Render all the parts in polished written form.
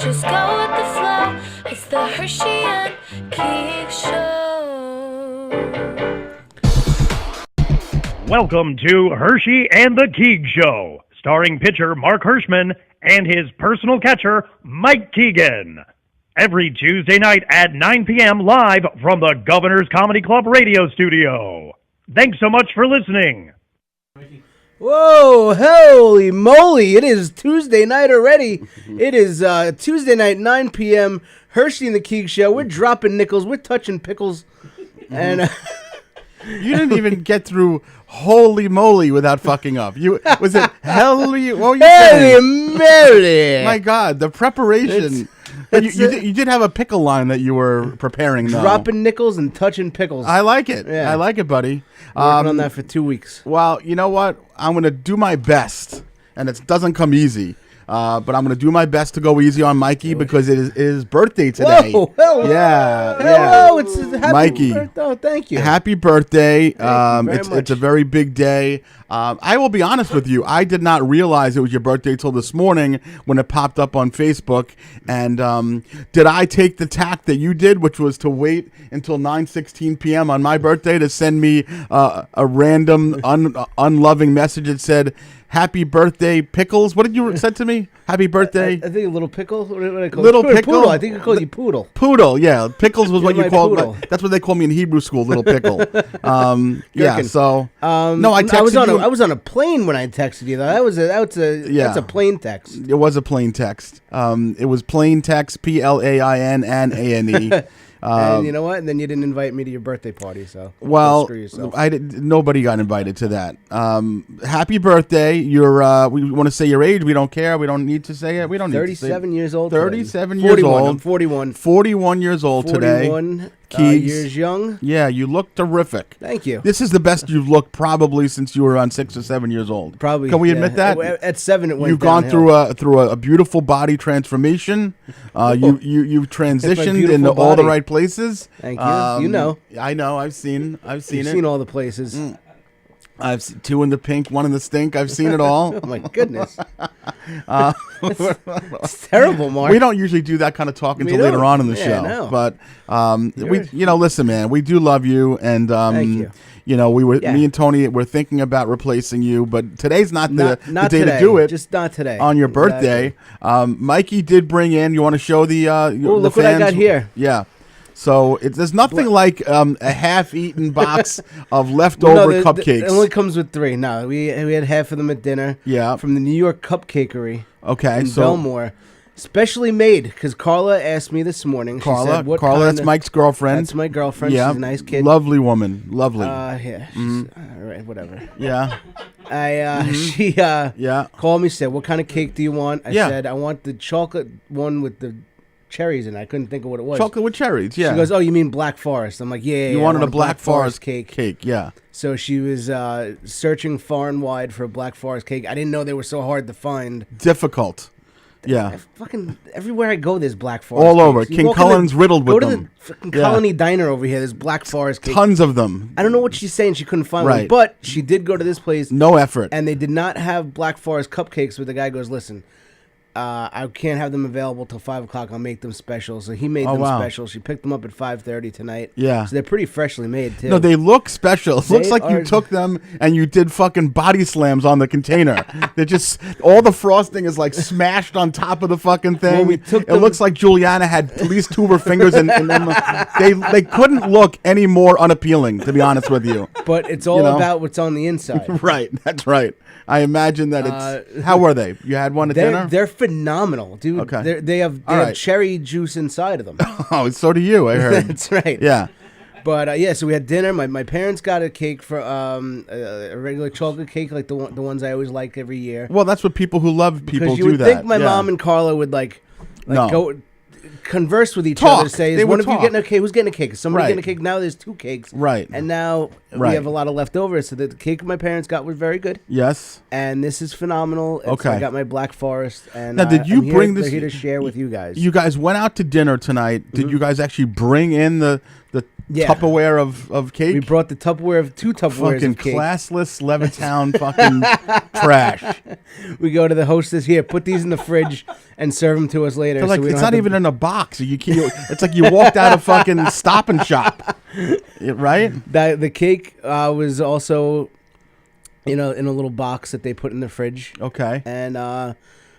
just go with the flow. It's the Hershey and Keegs Show. Welcome to Hershey and the Keegs Show, starring pitcher Mark Hirschman and his personal catcher, Mike Keegan. Every Tuesday night at 9 p.m. live from the Governor's Comedy Club radio studio. Thanks so much for listening. Whoa, holy moly, it is Tuesday night already. It is Tuesday night, 9 p.m., Hershey and the Keegs Show. We're dropping nickels, we're touching pickles, and... You didn't even get through holy moly without fucking up. Was it helly? What were you saying? Moly. My God, the preparation. You did have a pickle line that you were preparing, though. Dropping nickels and touching pickles. I like it. Yeah. I like it, buddy. Working on that for 2 weeks. Well, you know what? I'm going to do my best, and it doesn't come easy. But I'm going to do my best to go easy on Mikey because it is his birthday today. Whoa, hello. Yeah. Hello, it's a happy Mikey. birthday. Oh, thank you. Happy birthday. Thank you very much. It's a very big day. I will be honest with you. I did not realize it was your birthday till this morning when it popped up on Facebook. And did I take the tack that you did, which was to wait until 9:16 p.m. on my birthday to send me a random unloving message that said, "Happy birthday, Pickles"? What did you said to me? Happy birthday. I think a little pickle. What do I call Little it? pickle? Poodle. I think I called you Poodle. Poodle, yeah. Pickles was what You're you my called. poodle. That's what they call me in Hebrew school, little pickle. Yeah. So no, I texted I was on a plane when I texted you. Though that's a plain text. It was a plain text. It was plain text, PLAIN and ANE. And you know what? And then you didn't invite me to your birthday party, so well, screw yourself. Nobody got invited to that. Happy birthday! You're. We want to say your age. We don't care. We don't need to say it. We don't need to say 37 years old. 37 today. years 41, old. I'm 41. 41 years old 41 today. Keegs. Years young. Yeah, you look terrific. Thank you. This is the best you've looked probably since you were around 6 or 7 years old. Probably. Can we admit that? At 7, it went You've downhill. gone through a beautiful body transformation. You've transitioned into all body. the right places. Thank you. You know. I know. I've seen You've it. seen all the places. I've seen 2 in the pink, 1 in the stink. I've seen it all. Oh my goodness. It's terrible, Mark. We don't usually do that kind of talk until later on in the show. No. But listen, man, we do love you, and Thank you. Me and Tony were thinking about replacing you, but today's not the day today. to do it. Just not today. On your birthday. Exactly. Mikey did bring in. You want to show the look fans? what I got here. Yeah. So there's nothing like a half-eaten box of leftover cupcakes. It only comes with 3. No, we had half of them at dinner. Yeah. From the New York Cupcakery. Okay, in so Belmore. Specially made, because Carla asked me this morning. She said, Carla, that's Mike's girlfriend. That's my girlfriend. Yeah. She's a nice kid. Lovely woman. Lovely. Yeah. All right, whatever. Yeah. She called me, said, "What kind of cake do you want?" I said, "I want the chocolate one with the cherries in it." I couldn't think of what it was. Chocolate with cherries, yeah. She goes, "Oh, you mean Black Forest?" I'm like, "Yeah, You I wanted want a Black Forest cake, yeah. So she was searching far and wide for a Black Forest cake. I didn't know they were so hard to find. Difficult. Yeah. Fucking everywhere I go, there's Black Forest all over. cakes. You King walk in Cullen's riddled with them. Go to the fucking Colony Diner over here. There's Black Forest cake. Tons of them. I don't know what she's saying. She couldn't find one. Right. But she did go to this place. No effort. And they did not have Black Forest cupcakes, but the guy goes, "Listen, I can't have them available till 5 o'clock. I'll make them special." So he made them special. She picked them up at 5:30 tonight. Yeah. So they're pretty freshly made, too. No, they look special. It looks like you took them and you did fucking body slams on the container. They're just, all the frosting is like smashed on top of the fucking thing. Well, it looks like Juliana had at least 2 of her fingers in them. They couldn't look any more unappealing, to be honest with you. But it's all about what's on the inside. Right, that's right. I imagine that it's... How were they? You had one at dinner? They're phenomenal, dude. Okay. They have cherry juice inside of them. Oh, so do you, I heard. That's right. Yeah. But, so we had dinner. My parents got a cake for a regular chocolate cake, like the ones I always like every year. Well, that's what people who love people do that. Because you would think my mom and Carla would go... converse with each other, say, "Is one of you getting a cake? Who's getting a cake? Is somebody getting a cake?" Now there's 2 cakes, right? And now we have a lot of leftovers. So the cake my parents got was very good. Yes, and this is phenomenal. I got my Black Forest, and now did you bring this? Here to share with you guys. You guys went out to dinner tonight. Did you guys actually bring in the Yeah. Tupperware of cake. We brought the Tupperware of 2 Tupperwares fucking of cake. classless Levittown fucking trash. We go to the hostess here. Put these in the fridge and serve them to us later. They're like, so we it's don't not have even in a box. It's like you walked out of fucking Stop and Shop, right? The cake was also, in a little box that they put in the fridge. Okay. And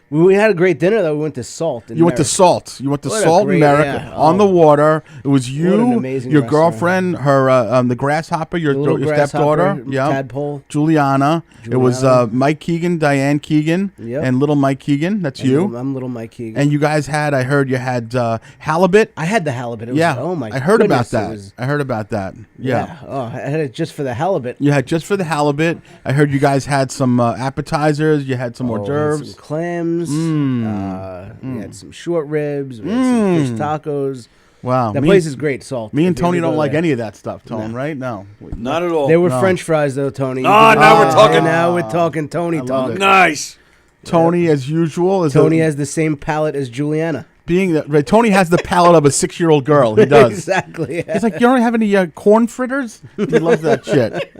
we had a great dinner though. We went to Salt. You went to Salt. You went to What a Salt great- America yeah. on the water. It was What an you, amazing your restaurant. girlfriend, her the grasshopper, your stepdaughter, Tadpole. Juliana. It was Mike Keegan, Diane Keegan, Yep. and little Mike Keegan. That's you. I'm little Mike Keegan. And you guys had, I heard you had halibut. I had the halibut. It was, Yeah. Oh my. I heard about goodness, that. It was, I heard about that. Yeah. Oh, I had it just for the halibut. You had just for the halibut. I heard you guys had some appetizers. You had some hors We had d'oeuvres. some clams. We had some short ribs. We had some fish tacos. Wow. That place is great, Salt. Me and If you ever Tony don't go like there. any of that stuff, Tone, right? No. Not at all. They were No. French fries, though, Tony. Ah, now we're talking. Now we're talking Tony talk. it. Nice. Tony, as usual, is Tony has the same palate as Juliana. being that right, Tony has the palate of a 6-year-old girl. He does. Exactly. He's like, you don't have any corn fritters? He loves that shit.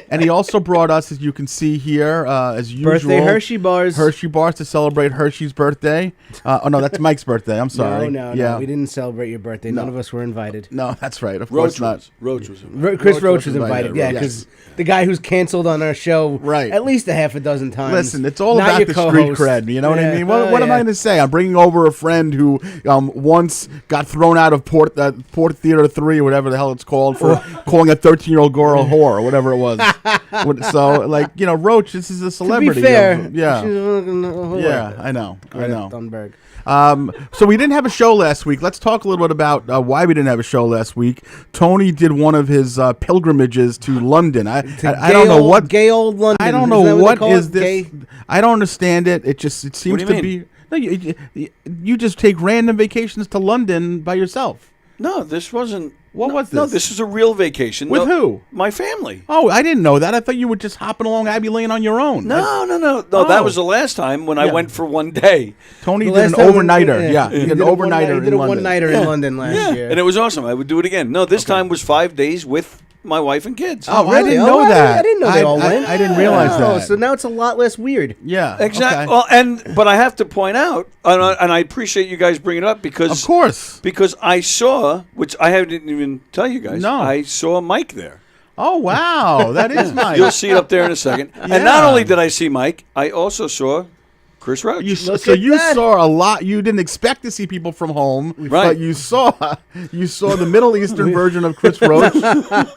And he also brought us, as you can see here, as usual, Birthday Hershey bars. Hershey bars to celebrate Hershey's birthday. Oh no, that's Mike's birthday. I'm sorry. No, yeah. we didn't celebrate your birthday. None of us were invited. No, that's right. Of course not. Roach was. Chris Roach was invited, invited, yeah, right, because yes. the guy who's canceled on our show Right. at least a half a dozen times. Listen, it's all Not about your the street co-host. cred. You know what I Yeah. mean? What am I Yeah. going to say? I'm bringing over a friend who once got thrown out of Port Theater 3 or whatever the hell it's called for calling a 13-year-old girl a whore or whatever it was. So, like, Roach, this is a To celebrity. be fair, Yeah. she's a Yeah, I know. Greta Thunberg. So we didn't have a show last week. Let's talk a little bit about why we didn't have a show last week. Tony did one of his pilgrimages to London. I don't know what gay old London. I don't Isn't that know what they call is it? this. Gay? I don't understand it. It seems do you to mean? be. No, you just take random vacations to London by yourself. No, this wasn't. What was No, this? this was a real vacation. With who? My family. Oh, I didn't know that. I thought you were just hopping along Abbey Lane on your own. No. That Oh. was the last time when I Yeah. went for one day. Tony The did an last time overnighter. Yeah, he did an a overnighter one-night- in He did a London. one-nighter in London last year. And it was awesome. I would do it again. No, this time was 5 days with my wife and kids. Oh, I Really? didn't Oh, know that. I didn't know they all went. I didn't realize Oh, that. so now it's a lot less weird. Yeah, Exactly. okay. Well, but I have to point out, and I appreciate you guys bringing it up because Of course. because I saw, which I didn't even tell you guys. No. I saw Mike there. Oh wow, that is nice. You'll see it up there in a second. Yeah. And not only did I see Mike, I also saw Chris Roach. So you saw a lot. You didn't expect to see people from home, Right. but you saw the Middle Eastern version of Chris Roach,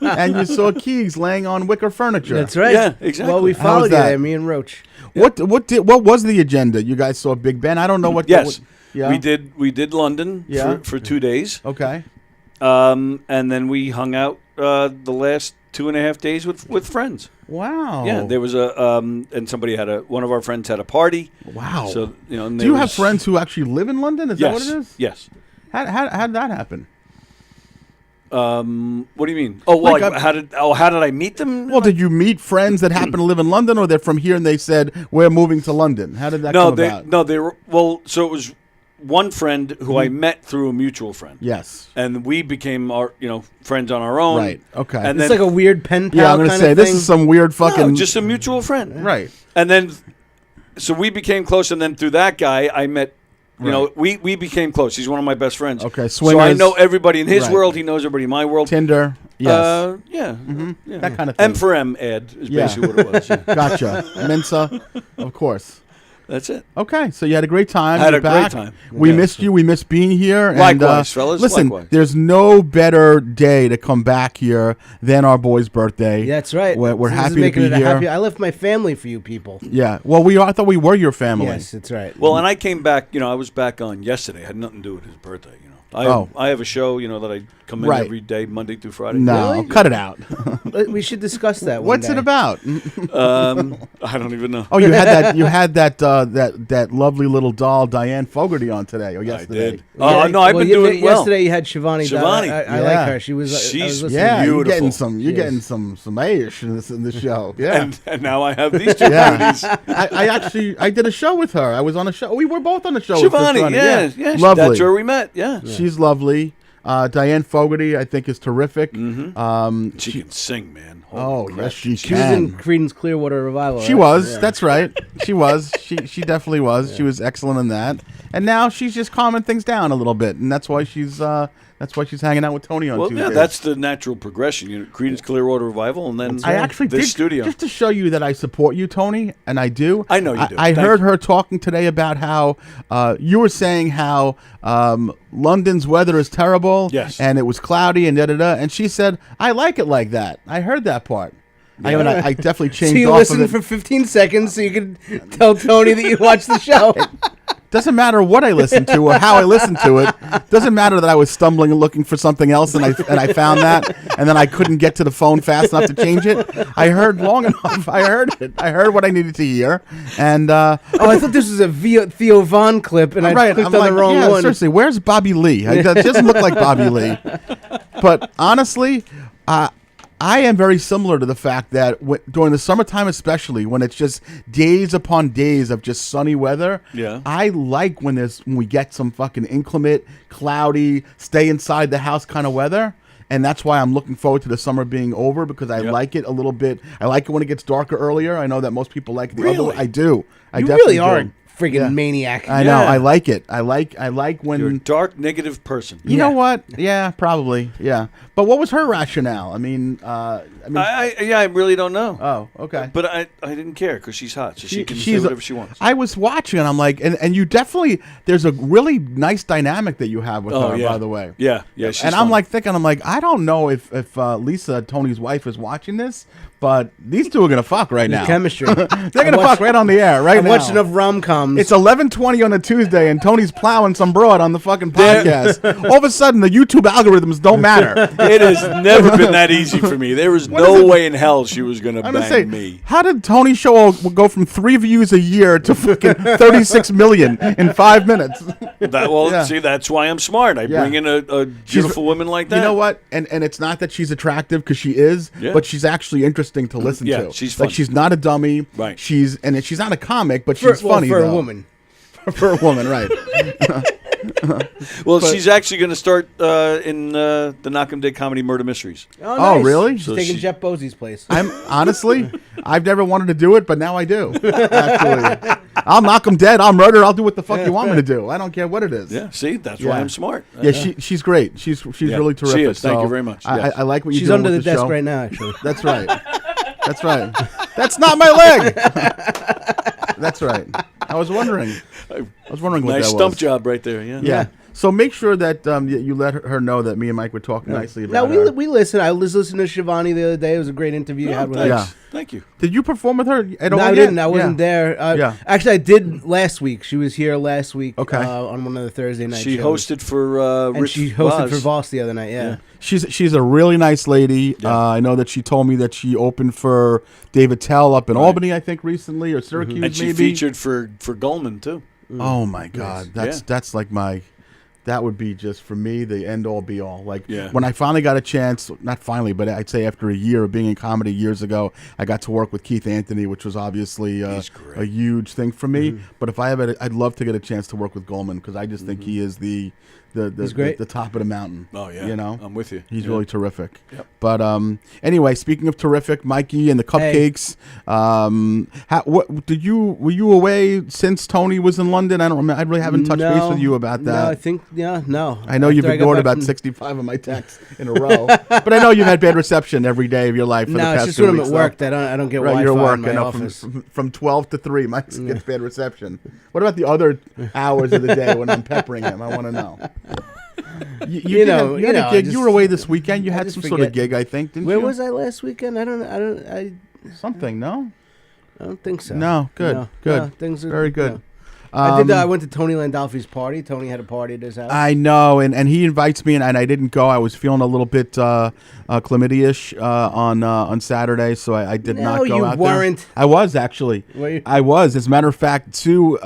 and you saw Keegs laying on wicker furniture. That's right. Yeah, exactly. Well, we How followed was you that? there, me and Roach. What was the agenda? You guys saw Big Ben. I don't know what. Yes, yeah. we did London Yeah. for 2 days, Okay. and then we hung out the last 2.5 days with friends. Wow. Yeah, there was and somebody one of our friends had a party. Wow. So and Do there you have was- friends who actually live in London? Is Yes. that what it is? Yes. How did that happen? What do you mean? Oh, well, Like, how did I meet them? Well, did you meet friends that happen to live in London, or they're from here and they said we're moving to London? How did that come about? they were so it was one friend who I met through a mutual friend. Yes. And we became our friends on our own. Right. Okay. And It's then like a weird pen pal Yeah, I'm gonna kind say of this thing. is some weird fucking. no, just a mutual friend. right. And then so we became close, and then through that guy I met. We became close. He's one of my best friends. Okay, So I swingers. know everybody in his Right. world. He knows everybody in my world. Tinder. Yes. Yeah. That kind of thing. M for M ad is Yeah. basically what it was. Yeah. Gotcha. Mensa, of course. That's it. Okay, so you had a great time. Had You're a great back. time. We Yeah. missed you. We missed being here. Likewise, fellas, Listen, likewise. there's no better day to come back here than our boy's birthday. Yeah, that's right. We're This is happy to making be it a here. happy- I left my family for you people. Yeah. Well, I thought we were your family. Yes, that's right. Well, and I came back. I was back on yesterday. It had nothing to do with his birthday. I have a show. That I come in Right. every day, Monday through Friday. No, Really? cut it out. We should discuss that. What's one it day. about? I don't even know. Oh, you had that lovely little doll Diane Fogarty on today or yesterday. did. Oh no, I've been doing well. Yesterday you had Shivani. Shivani. I Yeah. like her. She was. I She's- was listening. Yeah, you're Beautiful. getting some Aish in this show. Yeah. And now I have these two Yeah, ladies. I did a show with her. I was on a show. We were both on a show. with Shivani, Shivani. yeah, lovely. that's where we met. Yeah. She's lovely. Diane Fogarty, I think, is terrific. She can sing, man. Holy crap. Yes, she She was in can. Creedence Clearwater Revival. She right? was. Yeah. That's right. She was. She definitely was. She was excellent in that. And now she's just calming things down a little bit, and that's why she's hanging out with Tony on Well, Tuesdays. yeah, that's the natural progression. Creedence Clearwater Revival, and then I actually this did, studio. just to show you that I support you, Tony, and I do. I know you do. I Thank heard you. her talking today about how you were saying how London's weather is terrible. Yes. And it was cloudy and da-da-da. And she said, I like it like that. I heard that part. I definitely changed So you off listened of it. for 15 seconds so you could tell Tony that you watched the show. Doesn't matter what I listened to or how I listened to it. Doesn't matter that I was stumbling and looking for something else and I found that and then I couldn't get to the phone fast enough to change it. I heard long enough. I heard it. I heard what I needed to hear. And Oh, I thought this was a Theo Von clip, and I right, clicked I'm on like, the wrong yeah, one. seriously, where's Bobby Lee? It doesn't look like Bobby Lee. But honestly, I am very similar to the fact that during the summertime, especially when it's just days upon days of just sunny weather, Yeah. I like when we get some fucking inclement, cloudy, stay inside the house kind of weather. And that's why I'm looking forward to the summer being over, because I like it a little bit. I like it when it gets darker earlier. I know that most people like the other way. I do. I You definitely really are do. a freaking maniac. I know. I like it. I like when You're a dark, negative person. you know what? Yeah, probably. Yeah. But what was her rationale? I mean, I really don't know. oh, okay. But I didn't care because she's hot, so she can say she's whatever she wants. I was watching, and I'm like, and you definitely, there's a really nice dynamic that you have with her, yeah. by the way. Yeah, she's And I'm fun. like thinking, I don't know if Lisa, Tony's wife, is watching this, but these two are gonna fuck right now. Chemistry. They're gonna fuck right on the air right I've now. watched enough rom-coms. It's 11:20 on a Tuesday, and Tony's plowing some broad on the fucking podcast. All of a sudden, the YouTube algorithms don't matter. It has never been that easy for me. There was is no it? way in hell she was going to I'm gonna bang say, me. how did Tony's show go from 3 views a year to fucking 36 million in 5 minutes? Yeah. See, that's why I'm smart. I Yeah. bring in a beautiful woman like that. You know what? And it's not that she's attractive, because she is, Yeah. but she's actually interesting to listen Yeah, to. she's like, funny. she's not a dummy. Right. She's not a comic, but for, she's funny for though. a woman. For a woman, right? Well, she's actually going to start in the Knock 'em Dead Comedy Murder Mysteries. Oh, Oh, nice. really? She's So taking she- Jeff Bosey's place. I'm honestly, I've never wanted to do it, but now I do. Actually, I'll knock them dead. I'll murder. I'll do what the fuck you want me to do. I don't care what it is. Yeah, see, that's why Yeah. I'm smart. Yeah, she's great. She's Yeah, really she terrific. is. Thank So you very much. I, Yes. I like what you're She's doing under the with the desk show. right now, actually. That's right. That's right. That's not my leg. That's right. I was wondering. I was wondering what Nice that stump was. job right there. Yeah. Yeah. So make sure that you let her know that me and Mike were talking nicely No, about her. we listened. I was listening to Shivani the other day. It was a great interview you Oh, had with thanks. her. Yeah. Thank you. Did you perform with her at all? No, I yet? didn't. I wasn't there. Yeah. Actually, I did last week. She was here last week. Okay. On one of the Thursday night She shows. hosted for and Rich she hosted Voss. for Voss the other night. Yeah. She's a really nice lady. Yeah. I know that she told me that she opened for David Tell up in Albany, I think, recently, or Syracuse, And she maybe. featured for Goldman, too. Oh my God, that's like that would be just for me the end all be all. Like Yeah. when I finally got a chance, not finally, but I'd say after a year of being in comedy years ago, I got to work with Keith Anthony, which was obviously He's great. a huge thing for me. But if I have it, I'd love to get a chance to work with Goldman, because I just think he is the He's great. the top of the mountain. Oh, yeah. You know, I'm with you. He's Yeah. really terrific. Yep. But anyway, speaking of terrific, Mikey and the cupcakes. Were you away since Tony was in London? I don't remember. I really haven't touched base with you about that. No, I think no. I know you've After I got ignored back about from- 65 of my texts in a row, but I know you've had bad reception every day of your life for the No, past it's just 2 when I'm weeks. at though. work that I don't get Right, Wi-Fi you're at work. in my I know office. from 12 to 3, Mike gets bad reception. What about the other hours of the day when I'm peppering him? I want to know. You know, had a I gig. just- You were away this weekend. You I had just some sort of forget. gig, I think, didn't Where you? was I last weekend? I don't Something, no? think so. No, good, No, good. no, things are Very good. no. I went to Tony Landolfi's party. Tony had a party at his house. I know, and he invites me, and I didn't go. I was feeling a little bit chlamydia-ish on Saturday, so I did No, not go you out weren't. there. I was, actually. Were you? I was. As a matter of fact, Sue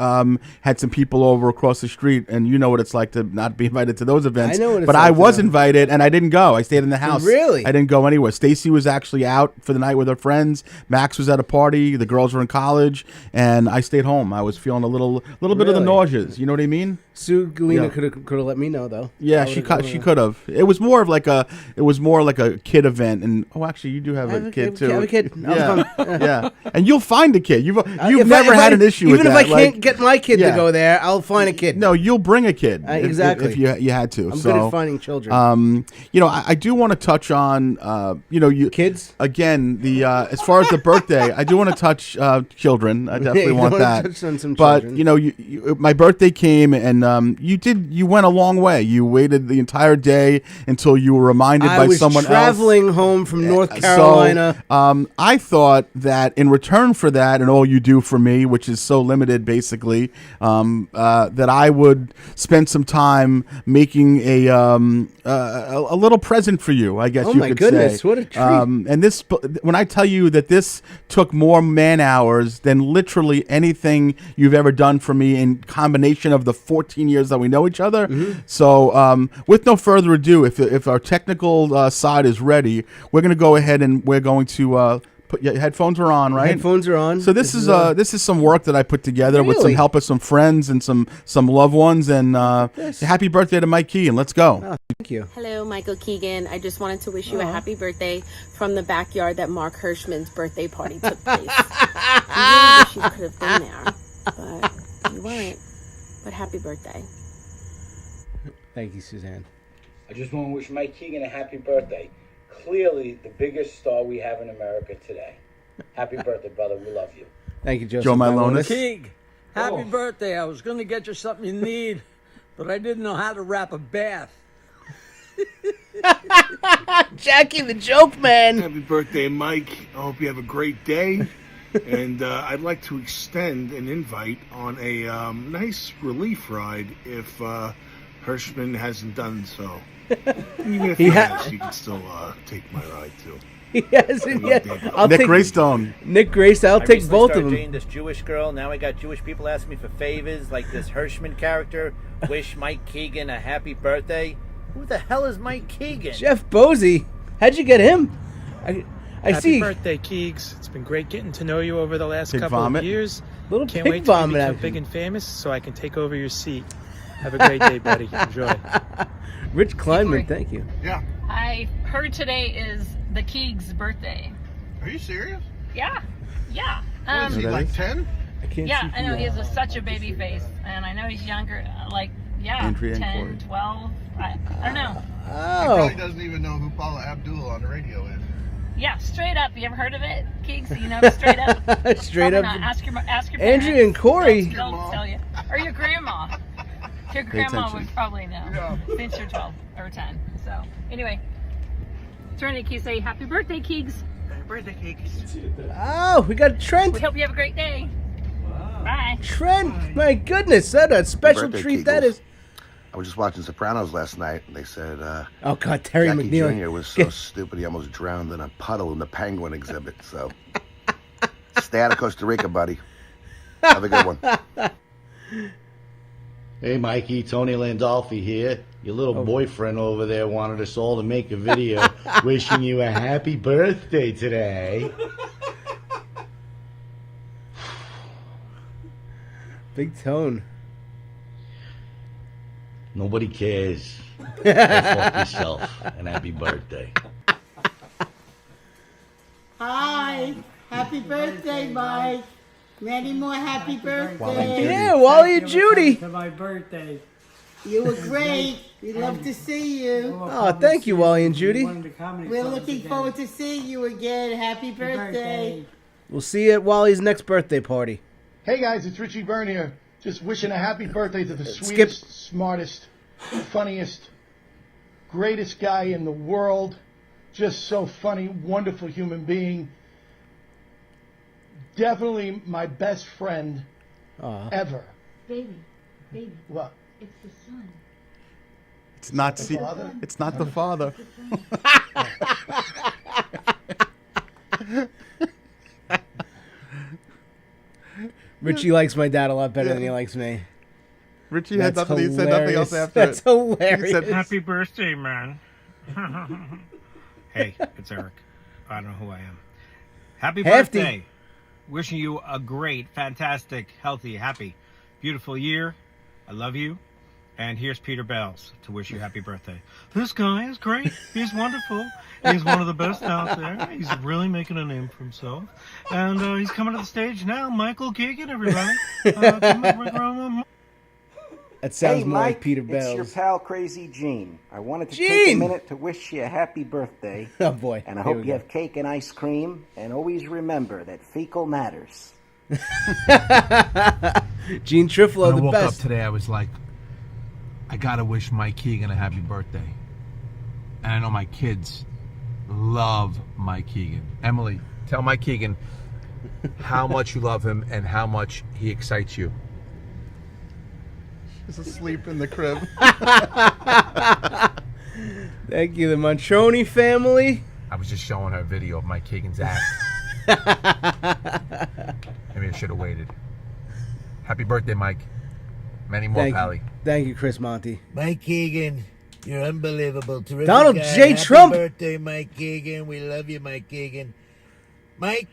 had some people over across the street, and you know what it's like to not be invited to those events. I know what it's but like I was to- invited, and I didn't go. I stayed in the house. Really? I didn't go anywhere. Stacy was actually out for the night with her friends. Max was at a party. The girls were in college, and I stayed home. I was feeling a little bit of the Really? nausea. You know what I mean? Sue Galena Yeah. could have let me know though. Yeah, I she would've- could have. It was more like a kid event, and actually, you do have I have a a kid kid- too. I have a kid. Yeah, yeah, and you'll find a kid. You've If never I- had an issue even with if that. I can't get my kid Yeah. to go there, I'll find a kid. No, you'll bring a kid Exactly. if you had to. I'm so, good at finding children. I do want to touch on you Kids? again. The as far as the birthday, I do want to touch children. I definitely You want wanna that. touch on some but children. my birthday came, and you went a long way. You waited the entire day until you were reminded I by was someone traveling else. home from North Carolina. So, I thought that in return for that and all you do for me, which is so limited, basically, that I would spend some time making a little present for you. I guess Oh you my could goodness, say. what a treat. And this, when I tell you that this took more man hours than literally anything you've ever done for me in combination of the 14 years that we know each other. Mm-hmm. So, with no further ado, if our technical side is ready, we're going to go ahead and we're going to put your headphones are on, right? Headphones are on. So this is some work that I put together with some Really? help of some friends and some loved ones. And happy birthday to Mike Key, and let's go. Thank you. Hello, Michael Keegan. I just wanted to wish you a happy birthday from the backyard that Mark Hirschman's birthday party took place. I really wish you could have been there, but you weren't. But happy birthday. Thank you, Suzanne. I just want to wish Mike Keegan a happy birthday. Clearly the biggest star we have in America today. Happy birthday, brother. We love you. Thank you, Joseph. Joe Milonis. Keeg, happy birthday. I was going to get you something you need, but I didn't know how to wrap a bath. Jackie the joke man. Happy birthday, Mike. I hope you have a great day. And I'd like to extend an invite on a nice relief ride if Hirschman hasn't done so. Even if he has, you can still take my ride too. He hasn't yet. I'll Nick take Greystone. Nick Grace. I'll I take recently both of started them. dating this Jewish girl. Now I got Jewish people asking me for favors, like this Hirschman character. Wish Mike Keegan a happy birthday. Who the hell is Mike Keegan? Jeff Bosey. How'd you get him? I Happy see. birthday, Keegs. It's been great getting to know you over the last Pig couple vomit. of years. Little Can't pig wait till you vomit become action. big and famous so I can take over your seat. Have a great day, buddy. Enjoy. Rich Kleinman. Thank you. Yeah. I heard today is the Keegs' birthday. Are you serious? Yeah, yeah. Is he like 10? I can't Yeah, see I know from he the- has such a baby face, and I know he's younger, like, yeah, Andrea and 10, Corey. 12, I don't know. He Oh. probably doesn't even know who Paula Abdul on the radio is. Yeah, straight up. You ever heard of it, Keegs? You know, straight up. Straight Probably up. not. Ask your Andrea parents. and Corey. They'll tell you. Or your grandma. Your grandma attention. would probably know since you're 12 or 10. So, anyway. Turn to Keegs, say happy birthday, Keegs. Happy birthday, Keegs. Oh, we got Trent. We hope you have a great day. Bye. Trent. My goodness, that a special birthday, treat that Keegles. is. I was just watching Sopranos last night, and they said Oh God, Terry Jackie McNeil. Jr. was so stupid he almost drowned in a puddle in the penguin exhibit. So stay out of Costa Rica, buddy. Have a good one. Hey, Mikey, Tony Landolfi here. Your little boyfriend over there wanted us all to make a video wishing you a happy birthday today. Big Tone. Nobody cares. Go fuck yourself, and happy birthday. Hi, happy birthday, Mike. Many more happy birthdays. Yeah, Wally and Judy. To my birthday. You were great. We love to see you. Oh, thank you, Wally and Judy. We're looking forward to seeing you again. Happy birthday. We'll see you at Wally's next birthday party. Hey, guys, it's Richie Byrne here. Just wishing a happy birthday to the Skip. sweetest, smartest, funniest, greatest guy in the world. Just so funny, wonderful human being. Definitely my best friend ever. Baby. What? It's the sun. It's not The father? It's not the father. Richie likes my dad a lot better than he likes me. Richie had That's nothing. He said nothing else hilarious. after That's it. hilarious. He said, Happy birthday, man. Hey, it's Eric. I don't know who I am. Happy Hefty. birthday. Wishing you a great, fantastic, healthy, happy, beautiful year. I love you. And here's Peter Bells to wish you happy birthday. This guy is great. He's wonderful. He's one of the best out there. He's really making a name for himself. And he's coming to the stage now. Michael Keegan, everybody. That sounds hey, more Mike, like Peter it's Bells. your pal Crazy Gene. I wanted to take a Gene! minute to wish you a happy birthday. Oh, boy. And I Here hope we you go. have cake and ice cream. And always remember that fecal matters. Gene Triflo, When I the woke best. up today, I was like, I gotta wish Mike Keegan a happy birthday. And I know my kids love Mike Keegan. Emily, tell Mike Keegan how much you love him and how much he excites you. He's asleep in the crib. Thank you, the Montroni family. I was just showing her a video of Mike Keegan's act. Maybe I should have waited. Happy birthday, Mike. Many more, Pally. Thank you, Chris Monty. Mike Keegan, you're unbelievable. Terrific Donald guy. J. Happy Trump. birthday, Mike Keegan. We love you, Mike Keegan. Mike,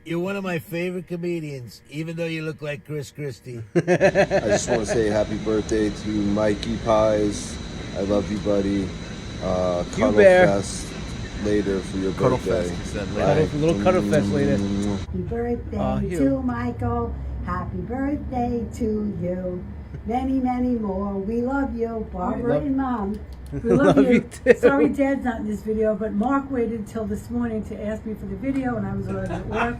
you're one of my favorite comedians, even though you look like Chris Christie. I just want to say happy birthday to Mikey Pies. I love you, buddy. Cuddle Bear. Fest later for your Cuddle birthday. Fest, he said Bye. Little cuddle fest later. Happy birthday you. to Michael. Happy birthday to you. Many, many more. We love you, Barbara and Mom. We love you. too. Sorry Dad's not in this video, but Mark waited until this morning to ask me for the video, and I was already at work.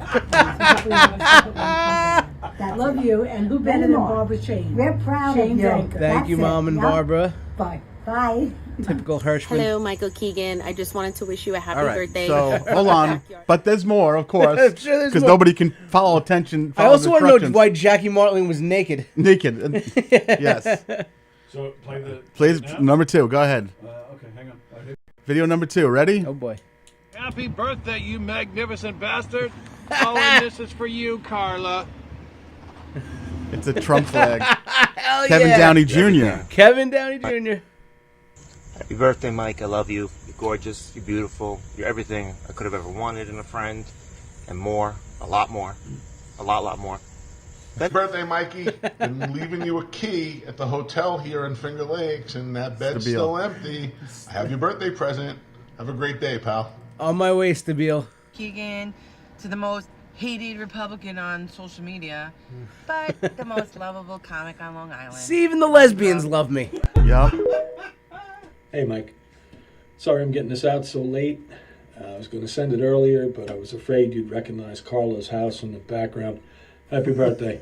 Love you, and who better than Barbara Shane? We're proud Shane of you. Danker. Thank you, Mom and Barbara. Bye. Bye. Typical Hirschman. Hello, Michael Keegan. I just wanted to wish you a happy All right, birthday. so hold on. But there's more, of course, I'm sure there's because more. nobody can follow attention. I also want to know instructions. why Jackie Martling was naked. Naked. Yes. So play the. Please, number 2. Go ahead. Okay, hang on. Video number 2. Ready? Oh boy. Happy birthday, you magnificent bastard. Oh, and this is for you, Carla. It's a Trump flag. Hell Kevin yeah. Downey Jr. Kevin Downey Jr. Happy birthday, Mike. I love you. You're gorgeous. You're beautiful. You're everything I could have ever wanted in a friend. And more. A lot more. A lot more. Happy birthday, Mikey. Been leaving you a key at the hotel here in Finger Lakes, and that bed's still empty. I have your birthday present. Have a great day, pal. On my way, Stabile. Keegan, to the most hated Republican on social media, but the most lovable comic on Long Island. See, even the lesbians love me. Yep. Hey, Mike. Sorry I'm getting this out so late. I was going to send it earlier, but I was afraid you'd recognize Carla's house in the background. Happy birthday.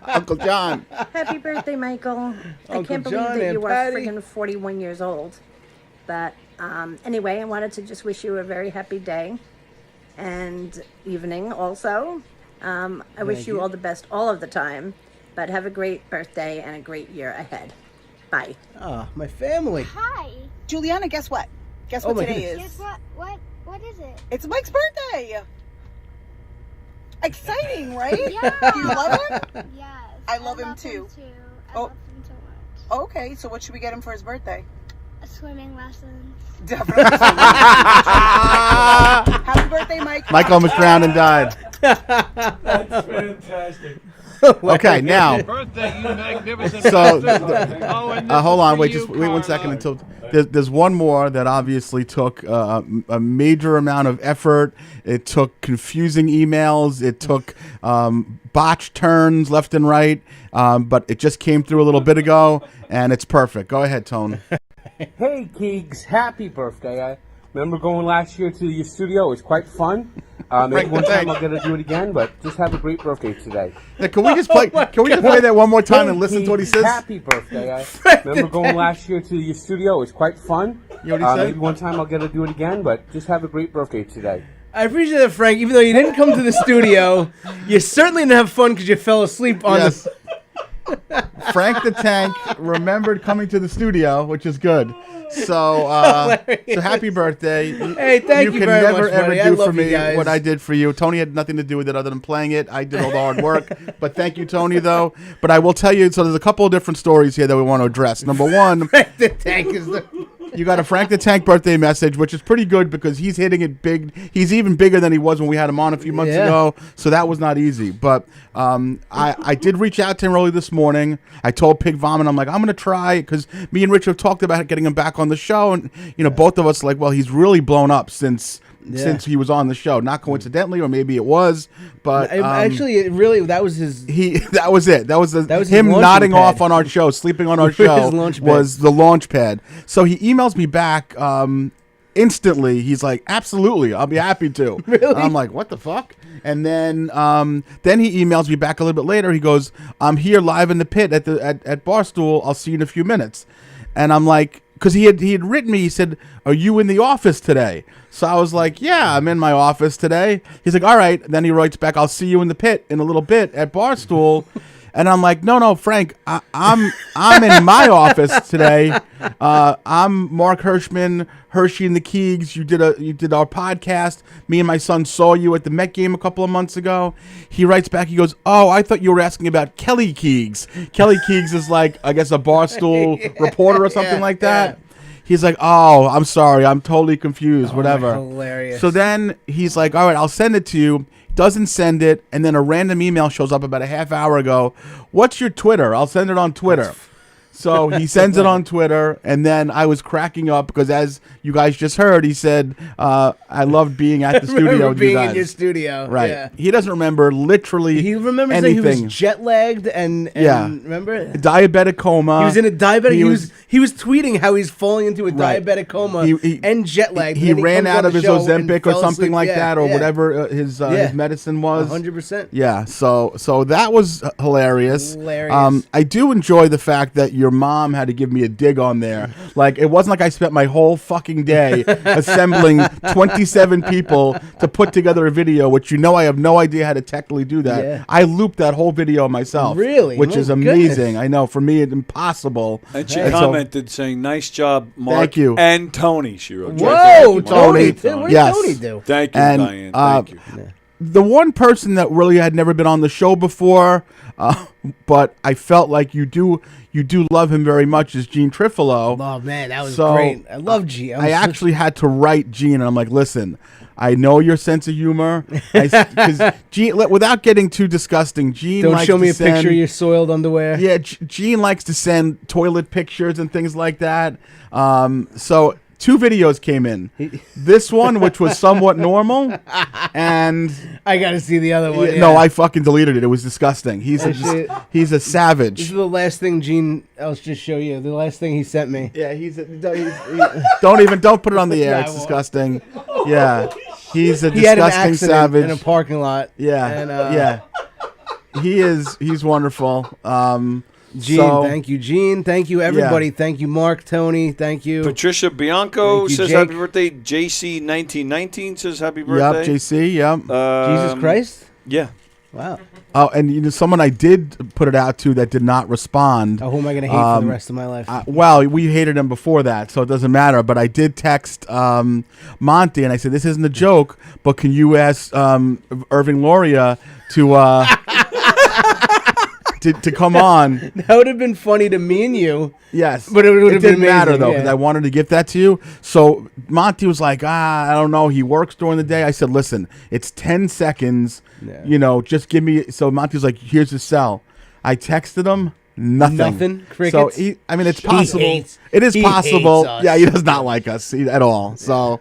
Uncle John. Happy birthday, Michael. I Uncle can't believe John that and you are Patty. friggin' 41 years old. But anyway, I wanted to just wish you a very happy day and evening also. I wish you all the best all of the time, but have a great birthday and a great year ahead. Bye. Ah, my family. Hi. Juliana, guess what? Guess Oh, what my today goodness. is? Guess what is it? It's Mike's birthday. Exciting, right? Yeah. Do you love him? Yes. I love him too. Oh. love him so much. Okay, so what should we get him for his birthday? Swimming lessons. Definitely. Happy birthday, Mike. Mike almost drowned and died. That's fantastic. Okay, now. Birthday, you magnificent So, bastard. Oh, and this hold is on, for wait, you, just wait 1 second Carla. until there's one more that obviously took a major amount of effort. It took confusing emails. It took botched turns left and right, but it just came through a little bit ago, and it's perfect. Go ahead, Tone. Hey, Keegs, happy birthday. I remember going last year to your studio. It was quite fun. Maybe one time I'm going to do it again, but just have a great birthday today. Yeah, can we just play? Can we just play that one more time and listen to what he says? Happy birthday. I remember going last year to your studio. It was quite fun. You know what he said? Maybe one time I'll get to do it again, but just have a great birthday today. I appreciate that, Frank. Even though you didn't come to the studio, you certainly didn't have fun because you fell asleep on Yes. the. Frank the Tank remembered coming to the studio, which is good. So happy birthday. Hey, thank you can very never much, ever buddy. I do for love you me guys. what I did for you. Tony had nothing to do with it other than playing it. I did all the hard work. But thank you, Tony, though. But I will tell you, so there's a couple of different stories here that we want to address. Number one, The tank is the. You got a Frank the Tank birthday message, which is pretty good because he's hitting it big. He's even bigger than he was when we had him on a few months ago. So that was not easy. But I did reach out to him early this morning. I told Pig Vomit, I'm like, I'm going to try because me and Rich have talked about getting him back on the show. And, both of us like, well, he's really blown up since he was on the show. Not coincidentally, or maybe it was, but actually, it really that was his. That was it. That was him his nodding pad. off on our show, sleeping on our show. Was the launch pad. So he emails me back instantly. He's like, "Absolutely, I'll be happy to." Really? And I'm like, "What the fuck?" And then he emails me back a little bit later. He goes, "I'm here live in the pit at Barstool. I'll see you in a few minutes." And I'm like, because he had written me, he said, "Are you in the office today?" So I was like, "Yeah, I'm in my office today." He's like, "All right." Then he writes back, "I'll see you in the pit in a little bit at Barstool." And I'm like, no, Frank, I'm in my office today. I'm Mark Hershman, Hershey and the Keegs. You did our podcast. Me and my son saw you at the Met game a couple of months ago. He writes back. He goes, "Oh, I thought you were asking about Kelly Keegs." Kelly Keegs is like, I guess, a Barstool reporter or something like that. He's like, "Oh, I'm sorry. I'm totally confused." Whatever. Hilarious. So then he's like, "All right, I'll send it to you." Doesn't send it, and then a random email shows up about a half hour ago. "What's your Twitter? I'll send it on Twitter." So he sends it on Twitter, and then I was cracking up because, as you guys just heard, he said, "I loved being at the studio with you being guys." in your studio, right? yeah. He doesn't remember literally. He remembers anything. that he was jet lagged and remember diabetic coma. He was in a diabetic. He was tweeting how he's falling into a diabetic coma and jet lagged. He ran out of his Ozempic or something like that, or whatever his medicine was. 100%. Yeah. So that was hilarious. Hilarious. I do enjoy the fact that your mom had to give me a dig on there. Like, it wasn't like I spent my whole fucking day assembling 27 people to put together a video, which I have no idea how to technically do that. Yeah. I looped that whole video myself. Really? Which is amazing. I know. For me, it's impossible. And she commented saying, "Nice job, Mark." Thank you. And Tony, she wrote. Whoa, Tony. What did Yes. Tony do? Thank you, And, Diane. Thank you. The one person that really had never been on the show before, but I felt like you do love him very much, is Gene Trifolo. Oh man, that was great. I love Gene. I actually had to write Gene, and I'm like, "Listen, I know your sense of humor." Because Gene, without getting too disgusting, Gene Don't likes show me to a send, picture of your soiled underwear. Yeah, Gene likes to send toilet pictures and things like that. So 2 videos came in. This one, which was somewhat normal, and I got to see the other one. No, I fucking deleted it. It was disgusting. He's a savage. This is the last thing Gene. I'll just show you the last thing he sent me. Yeah, don't put it on the air. It's disgusting. Yeah, he's a He had an disgusting accident savage in a parking lot. Yeah, and, He's wonderful. Gene, thank you, Gene. Thank you, everybody. Thank you, Mark, Tony. Thank you. Patricia Bianco Thank you, says Jake. happy birthday. JC1919 says happy birthday. Yep, JC. Yep. Jesus Christ. Yeah. Wow. Oh, and someone I did put it out to that did not respond. Oh, who am I going to hate for the rest of my life? Well, we hated him before that, so it doesn't matter. But I did text Monty, and I said, "This isn't a joke, but can you ask Irving Loria to to come on?" That would have been funny to me and you. Yes, but it would have been didn't matter amazing, though, because I wanted to give that to you. So Monty was like, I don't know. He works during the day. I said, "Listen, it's 10 seconds. Just give me." So Monty was like, "Here's his cell." I texted him. Nothing. Crickets. So it's possible. It is possible. Yeah, he does not like us at all. So,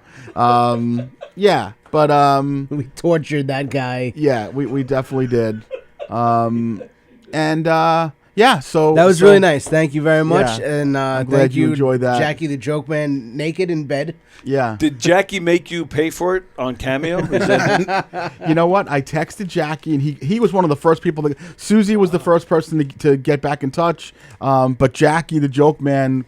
yeah, but we tortured that guy. Yeah, we definitely did. Yeah, so that was really nice. Thank you very much, Yeah. and I'm glad thank you enjoyed that. Jackie the Joke Man, naked in bed. Yeah. Did Jackie make you pay for it on Cameo? Is that- You know what? I texted Jackie, and he was one of the first people. Susie was the first person to get back in touch, but Jackie the Joke Man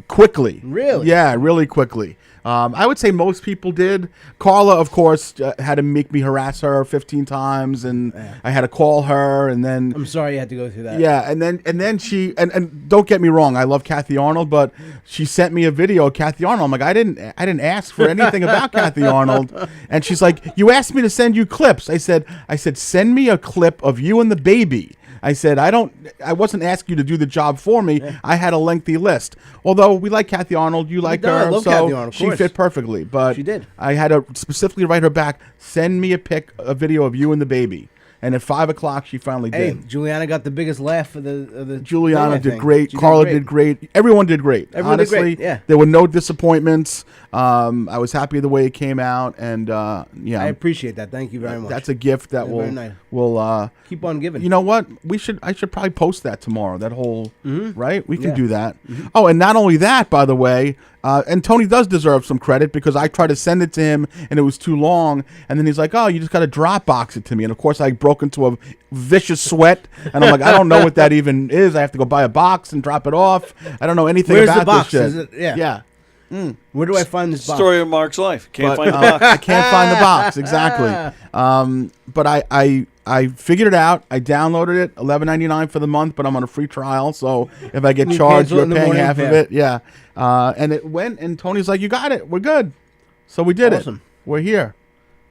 quickly. Really? Yeah, really quickly. I would say most people did. Carla, of course, had to make me harass her 15 times, and I had to call her, and then I'm sorry you had to go through that. Yeah, and then she and don't get me wrong, I love Kathy Arnold, but she sent me a video of Kathy Arnold. I'm like, I didn't ask for anything about Kathy Arnold, and she's like, "You asked me to send you clips." I said, send me a clip of you and the baby. I said, I wasn't asking you to do the job for me. Yeah. I had a lengthy list. Although we like Kathy Arnold, you like her, I love so Kathy Arnold, she fit perfectly. But she did. I had to specifically write her back, send me a video of you and the baby. And at 5 o'clock, she finally did. Hey, Juliana got the biggest laugh of the Juliana did great. Carla did great. Everyone did great. Everyone Honestly, did great. Yeah. There were no disappointments. I was happy the way it came out, and I appreciate that. Thank you very much. That's a gift that will keep on giving. You know what? I should probably post that tomorrow. That whole right. We can do that. Mm-hmm. Oh, and not only that, by the way. And Tony does deserve some credit because I tried to send it to him and it was too long. And then he's like, "Oh, you just got to Dropbox it to me." And of course, I broke into a vicious sweat. And I'm like, "I don't know what that even is. I have to go buy a box and drop it off. I don't know anything Where's about the box? this shit." Is it, yeah. Mm. Where do I find this box? Story of Mark's life. Can't find the box. I can't find the box exactly. But I figured it out. I downloaded it, $11.99 for the month, but I'm on a free trial, so if I get charged, you're paying half of it. Yeah. And it went, and Tony's like, "You got it. We're good." So we did it. We're here,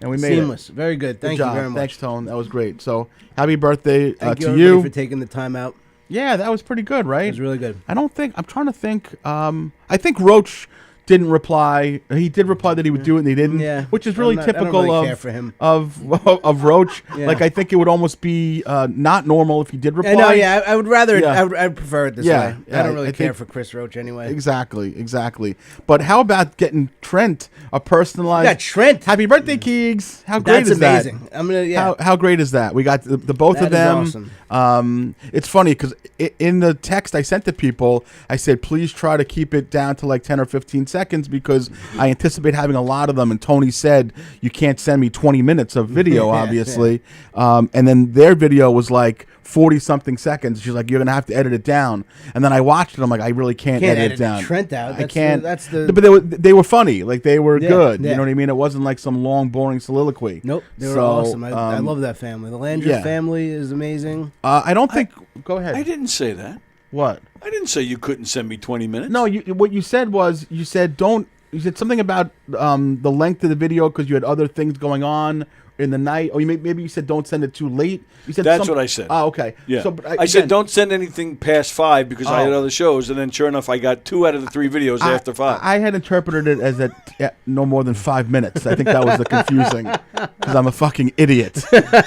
and we made Seamless. it. Very good. Thank you very much. Thanks, Tone. That was great. So happy birthday Thank to you you for taking the time out. Yeah, that was pretty good, right? It was really good. I'm trying to think. I think Roach didn't reply. He did reply that he would do it, and he didn't. Yeah, which is really typical I don't really care for him. of Roach. Yeah. Like I think it would almost be not normal if he did reply. I know. Yeah, I would rather. I would prefer it this way. Yeah, I don't really I care think- for Chris Roach anyway. Exactly. But how about getting Trent a personalized? We got Trent. Happy birthday, Keegs! How great That's is that? amazing. I'm gonna. Yeah. How great is that? We got the both That of is them. awesome. It's funny because in the text I sent to people, I said, please try to keep it down to like 10 or 15 seconds because I anticipate having a lot of them. And Tony said, you can't send me 20 minutes of video, obviously. And then their video was like 40-something seconds. She's like, you're going to have to edit it down. And then I watched it. I'm like, I really can't edit it down. Trent out. I can't. But But they were funny. Like, they were good. yeah. You know what I mean? It wasn't like some long, boring soliloquy. Nope. They were awesome. I love that family. The Landry family is amazing. I don't think... Go ahead. I didn't say that. What? I didn't say you couldn't send me 20 minutes. No, what you said was, you said something about the length of the video because you had other things going on in the night. Or maybe you said don't send it too late. You said That's what I said. Oh, okay. Yeah. So, but I said don't send anything past 5 because I had other shows, and then sure enough, I got 2 out of the 3 videos after 5. I had interpreted it as that no more than 5 minutes. I think that was the confusing because I'm a fucking idiot,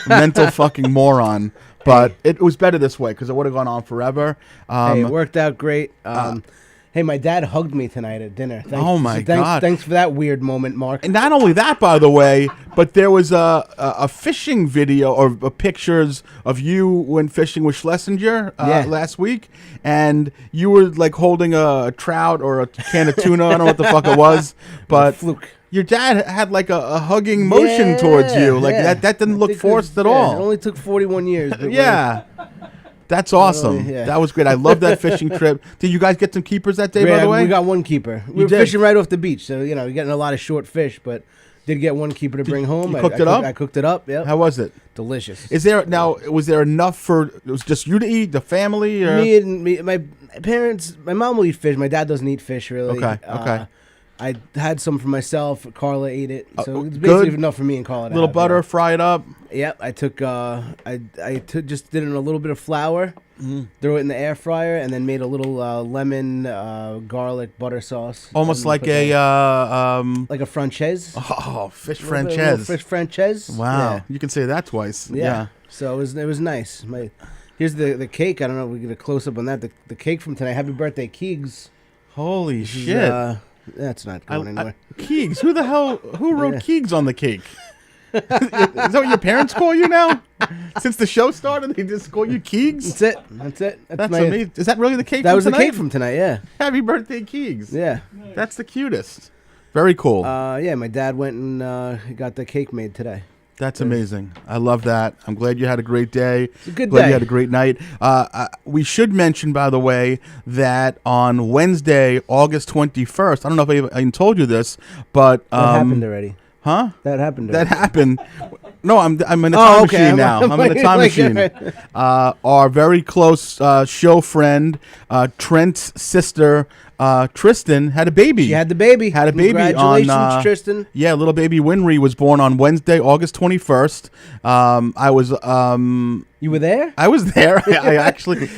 mental fucking moron. But it was better this way because it would have gone on forever. Hey, it worked out great. Hey, my dad hugged me tonight at dinner. Oh my God! Thanks for that weird moment, Mark. And not only that, by the way, but there was a fishing video or pictures of you when fishing with Schlesinger last week, and you were like holding a trout or a can of tuna. I don't know what the fuck it was, but fluke. Your dad had like a hugging motion towards you, like that didn't look forced at all. It only took 41 years. But yeah. That's awesome. Yeah. That was great. I love that fishing trip. Did you guys get some keepers that day, by the way? We got one keeper. We were fishing right off the beach, so you're getting a lot of short fish, but did get one keeper to bring home. You cooked it up? I cooked it up. Yeah. How was it? Delicious. Was there enough for? It was just you to eat, the family, or me, my parents. My mom will eat fish. My dad doesn't eat fish really. Okay. I had some for myself. Carla ate it, so it's basically enough for me and Carla. Little butter, fry it up. Yep, I took. Just did it in a little bit of flour, threw it in the air fryer, and then made a little lemon garlic butter sauce. Almost like a francaise. Oh, fish francaise. francaise. Fish francaise. Wow, Yeah. you can say that twice. Yeah. So it was nice. Here's the cake. I don't know if we get a close up on that. The cake from tonight. Happy birthday, Keegs. Holy shit. That's not going anywhere. Keegs. Who wrote Keegs on the cake? Is that what your parents call you now? Since the show started, they just call you Keegs? That's it. That's amazing. Is that really the cake That from was tonight? the cake from tonight, yeah. Happy birthday, Keegs. Yeah. That's the cutest. Very cool. Yeah, my dad went and got the cake made today. That's amazing. I love that. I'm glad you had a great day. It's a good glad day. you had a great night. We should mention, by the way, that on Wednesday, August 21st, I don't know if I even told you this, but... That happened already. Huh? That happened That already. happened. No, I'm in a time machine now. I'm in a time machine. Our very close show friend, Trent's sister, Tristan had a baby. She had the baby. Had a baby. Congratulations, Tristan. Yeah, little baby Winry was born on Wednesday, August 21st. I was. You were there? I was there. I actually.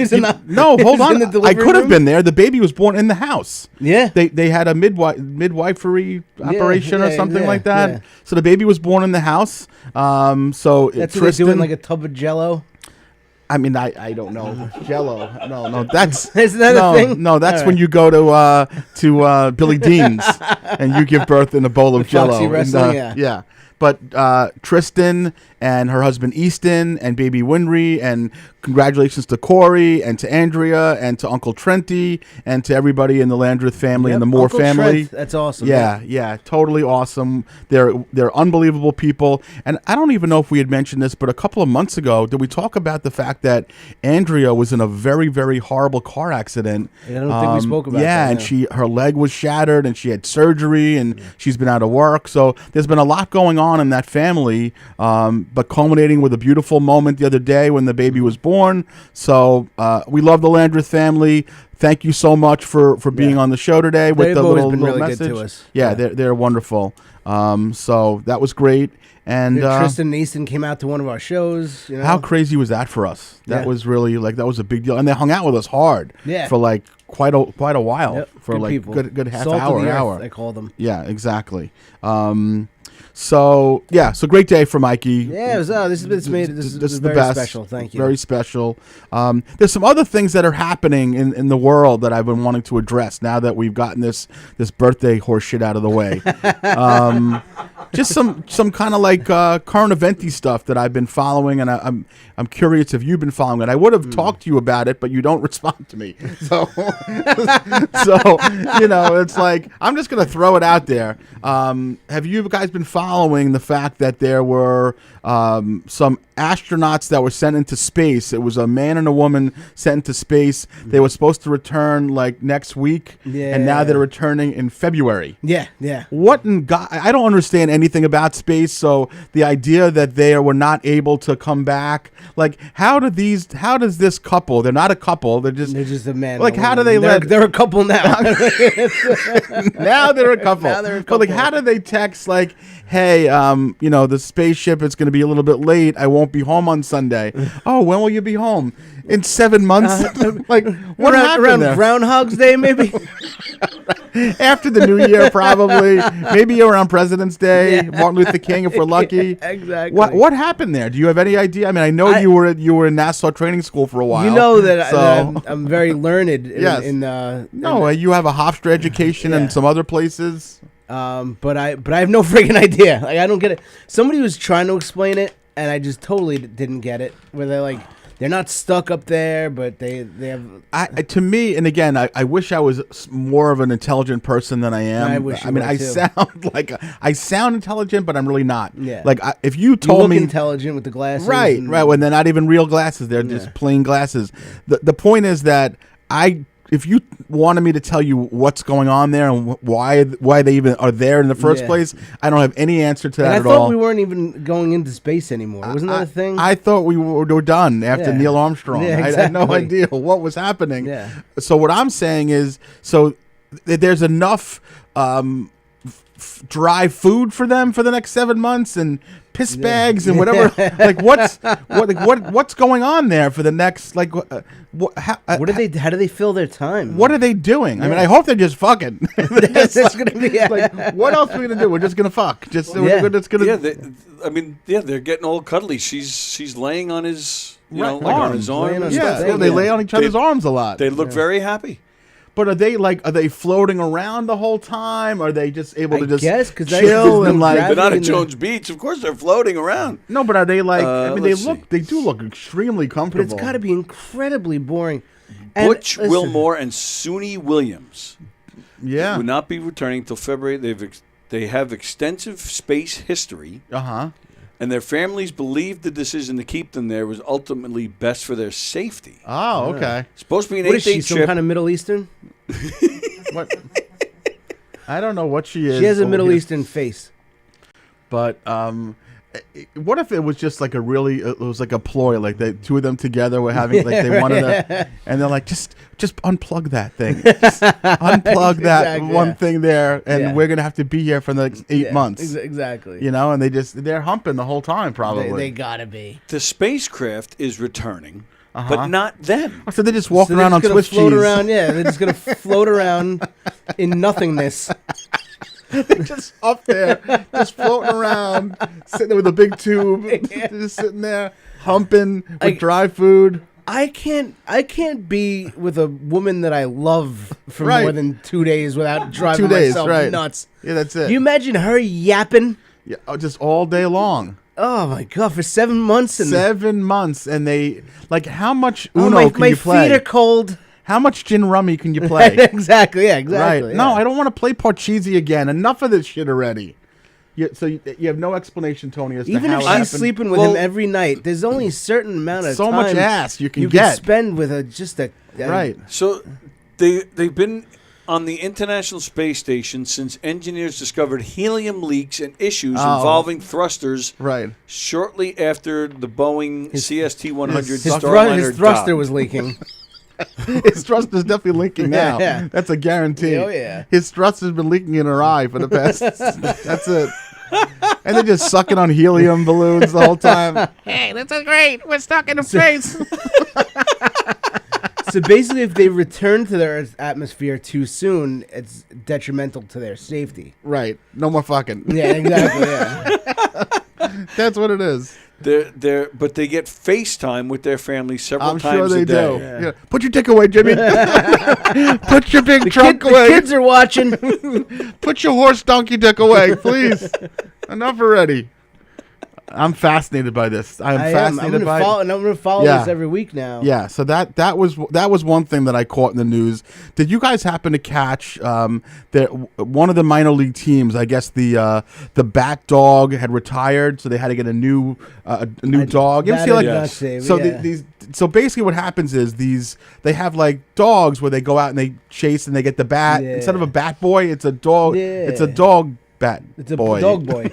No, hold on. I could have been there. The baby was born in the house. Yeah. They had a midwifery operation or something like that. Yeah. So the baby was born in the house. So that's what they do in like a tub of Jello. I mean, I don't know. Jello. No, that's isn't that a thing? No, that's All when you go to Billy Dean's and you give birth in a bowl of Jello. Foxy Wrestling, yeah. But Tristan and her husband Easton and baby Winry, and congratulations to Corey and to Andrea and to Uncle Trenty and to everybody in the Landreth family and the Moore Uncle family. Trent, that's awesome. Yeah, totally awesome. They're unbelievable people. And I don't even know if we had mentioned this, but a couple of months ago, did we talk about the fact that Andrea was in a very, very horrible car accident? I don't think we spoke about that. Yeah, and her leg was shattered and she had surgery and she's been out of work. So there's been a lot going on in that family, but culminating with a beautiful moment the other day when the baby was born. So we love the Landreth family. Thank you so much for being on the show today with They've the always little been really message. good to us. Yeah, they're wonderful. So that was great. And Tristan and Easton came out to one of our shows. You know? How crazy was that for us? That was really that was a big deal, and they hung out with us hard. Yeah. For like quite a while. Yep, For good like people. good half Salt of hour, the earth, hour. they call them. Yeah, exactly. So great day for Mikey. Yeah, it was. This is the very best. special. Thank you. Very special. There's some other things that are happening in the world that I've been wanting to address now that we've gotten this birthday horse shit out of the way. Just some kind of like current eventy stuff that I've been following, and I'm curious if you've been following it. I would have talked to you about it, but you don't respond to me. So it's like I'm just gonna throw it out there. Have you guys been following the fact that there were some astronauts that were sent into space? It was a man and a woman sent into space. They were supposed to return like next week, and now they're returning in February. Yeah. What in God? I don't understand anything about space. So the idea that they were not able to come back, like how does this couple? They're not a couple. They're just a man. Like how do they They're a couple now. Now they're a couple. But like, how do they text like, "Hey, the spaceship is going to be a little bit late. I won't be home on Sunday." Oh, when will you be home? In 7 months. Like what happened around there? Groundhog's Day, maybe. After the New Year, probably. Maybe around President's Day, Martin Luther King, if we're lucky. Exactly. What happened there? Do you have any idea? I mean, I know you were in Nassau Training School for a while. You know that I'm very learned. You have a Hofstra education in some other places. But I have no freaking idea. Like I don't get it. Somebody was trying to explain it, and I just totally didn't get it. Where they're like, they're not stuck up there, but they have. To me, and again, I wish I was more of an intelligent person than I am. I wish. I sound intelligent, but I'm really not. Yeah. Like if you told look me intelligent with the glasses, right, when they're not even real glasses, they're just plain glasses. The point is that if you wanted me to tell you what's going on there and why they even are there in the first place, I don't have any answer to that at all. I thought we weren't even going into space anymore. Wasn't that a thing? I thought we were done after Neil Armstrong. Yeah, exactly. I had no idea what was happening. Yeah. So what I'm saying is, there's enough dry food for them for the next 7 months and piss bags and whatever. Like what's going on there for the next how do they fill their time? What are they doing? I mean, I hope they're just fucking. It's gonna be like, what else are we gonna do? We're just gonna fuck. We're just gonna. They're getting all cuddly. She's laying on his, on his arms. They lay on each other's arms a lot. They look very happy. But are they floating around the whole time? Are they just able to just chill and like? They're not at Jones Beach. Of course, they're floating around. No, but are they like? They do look extremely comfortable. But it's got to be incredibly boring. Butch Wilmore and Suni Williams. Yeah, would not be returning till February. They have extensive space history. And their families believed the decision to keep them there was ultimately best for their safety. Oh, okay. Supposed to be an 8-day What is she, some kind of Middle Eastern? What? I don't know what she is. She has a Middle Eastern face. But What if it was just like it was like a ploy, like the two of them together were having, like they wanted to, and they're like, just unplug that thing, just unplug that one thing there, and we're gonna have to be here for the next 8 months. Exactly. And they're humping the whole time probably. They gotta be. The spacecraft is returning, but not them. So they're just walking around on Swiss cheese. Around, they're just gonna float around in nothingness. They're just up there, just floating around, sitting there with a big tube, just sitting there humping with dry food. I can't be with a woman that I love for more than 2 days without driving myself nuts. Yeah, that's it. You imagine her yapping? Yeah, just all day long. Oh my God! For 7 months. 7 months, and they how much Uno can you play? My feet are cold. How much gin rummy can you play? Exactly. Yeah, exactly. Right. Yeah. No, I don't want to play Parcheesi again. Enough of this shit already. So you have no explanation, Tony, as even to how if it she's happened. sleeping with him every night, there's only a certain amount of so time much ass you can spend with a right. So they've been on the International Space Station since engineers discovered helium leaks and issues involving thrusters. Right. Shortly after the Boeing CST-100 his thruster was leaking. His thruster's definitely leaking now. Yeah. That's a guarantee. Oh yeah. His thruster's been leaking in her eye for the past. That's it. And they're just sucking on helium balloons the whole time. Hey, this is great. We're stuck in space. So basically, if they return to their Earth's atmosphere too soon, it's detrimental to their safety. Right. No more fucking. Yeah, exactly. Yeah. That's what it is. But they get FaceTime with their family several times a day. Do. Yeah. Put your dick away, Jimmy. Put your big trunk away. The kids are watching. Put your horse donkey dick away, please. Enough already. I'm fascinated by this. I'm fascinated by it. I'm going to follow this every week now. Yeah, so that was one thing that I caught in the news. Did you guys happen to catch that one of the minor league teams? I guess the bat dog had retired, so they had to get a new dog. So basically, what happens is they have like dogs where they go out and they chase and they get the bat instead of a bat boy. It's a dog. Yeah. It's a dog. It's a dog boy.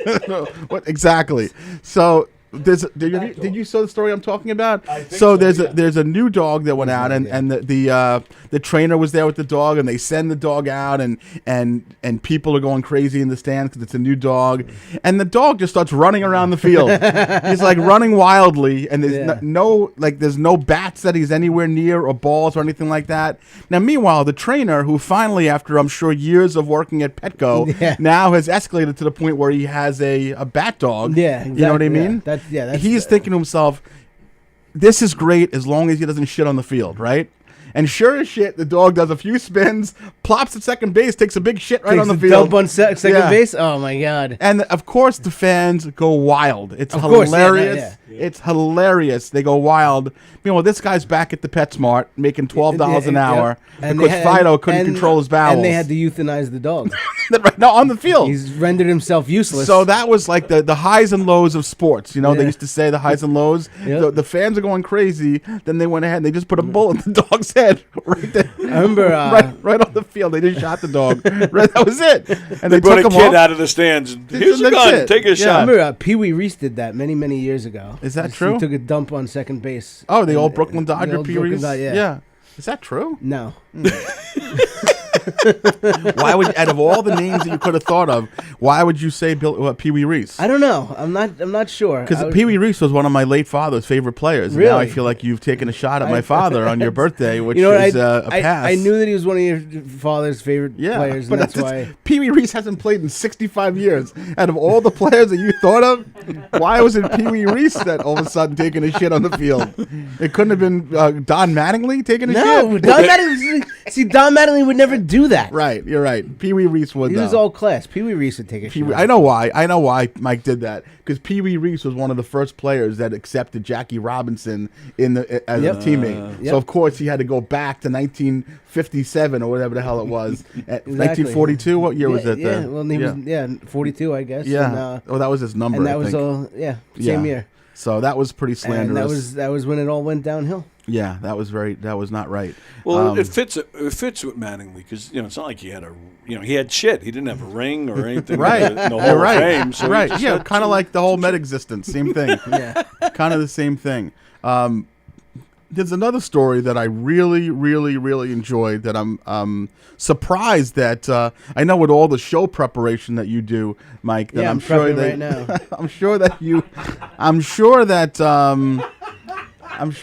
What exactly? So did you saw the story I'm talking about? There's a new dog that went out and the trainer was there with the dog and they send the dog out and people are going crazy in the stands because it's a new dog and the dog just starts running around the field. He's like running wildly and there's there's no bats that he's anywhere near or balls or anything like that. Now meanwhile the trainer who finally after I'm sure years of working at Petco now has escalated to the point where he has a bat dog. Yeah, exactly. You know what I mean? He's thinking to himself, this is great as long as he doesn't shit on the field, right? And sure as shit, the dog does a few spins, plops at second base, takes a big shit right on the field. Dump on second base? Oh, my God. And, of course, the fans go wild. It's hilarious. It's hilarious. They go wild. Meanwhile, this guy's back at the PetSmart making $12 an hour because Fido couldn't control his bowels. And they had to euthanize the dog. No, on the field. He's rendered himself useless. So that was like the highs and lows of sports. You know, they used to say the highs and lows. The fans are going crazy. Then they went ahead and they just put a bullet in the dog's head right there. I remember right on the field. They just shot the dog. That was it. And they brought took a him kid off. out of the stands. Here's a gun. Take a shot. I remember Pee Wee Reese did that many, many years ago. Is that true? He took a dump on second base. Oh, the old Brooklyn Dodger Pee Wee's? Yeah. Is that true? No. Why would, out of all the names that you could have thought of, why would you say Pee Wee Reese? I don't know. I'm not sure. Because Pee Wee Reese was one of my late father's favorite players. Really? Now I feel like you've taken a shot at my father on your birthday, which you know, is a pass. I knew that he was one of your father's favorite players, and that's why. Pee Wee Reese hasn't played in 65 years. Out of all the players that you thought of, why was it Pee Wee Reese that all of a sudden taking a shit on the field? It couldn't have been Don Mattingly taking a shit? No, Don Mattingly would never do that. Right, you're right. Pee Wee Reese would. He was all class. Pee Wee Reese would take a shit. I know why Mike did that. Because Pee Wee Reese was one of the first players that accepted Jackie Robinson as a teammate. So of course he had to go back to 1957 or whatever the hell it was. At 1942. What year was it? Yeah, well, he was 42, I guess. Yeah. And, that was his number. And that was all. Same year. So that was pretty slanderous. And that was when it all went downhill. Yeah, that was not right. Well, it fits with Mattingly because it's not like he had he had shit. He didn't have a ring or anything. Right, in the Hall of Fame, so right. Yeah, kind of like the whole Met existence. Same thing. Yeah, kind of the same thing. There's another story that I really, really, really enjoyed that I'm surprised that I know with all the show preparation that you do, Mike. That I'm sure prepping that right now.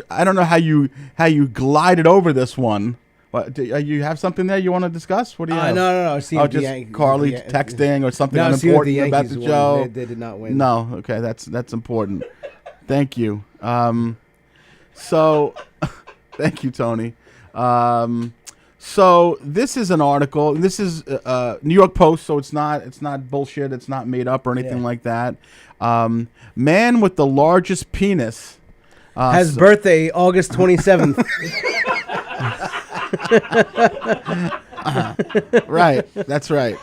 I don't know how you glided over this one. What, you have something there you want to discuss? What do you have? No. Just Carly texting or something no, unimportant about the show. They did not win. No, okay, that's important. Thank you. So, thank you, Tony. So this is an article. This is New York Post, so it's not bullshit. It's not made up or anything like that. Man with the largest penis has birthday August 27th. Right, that's right.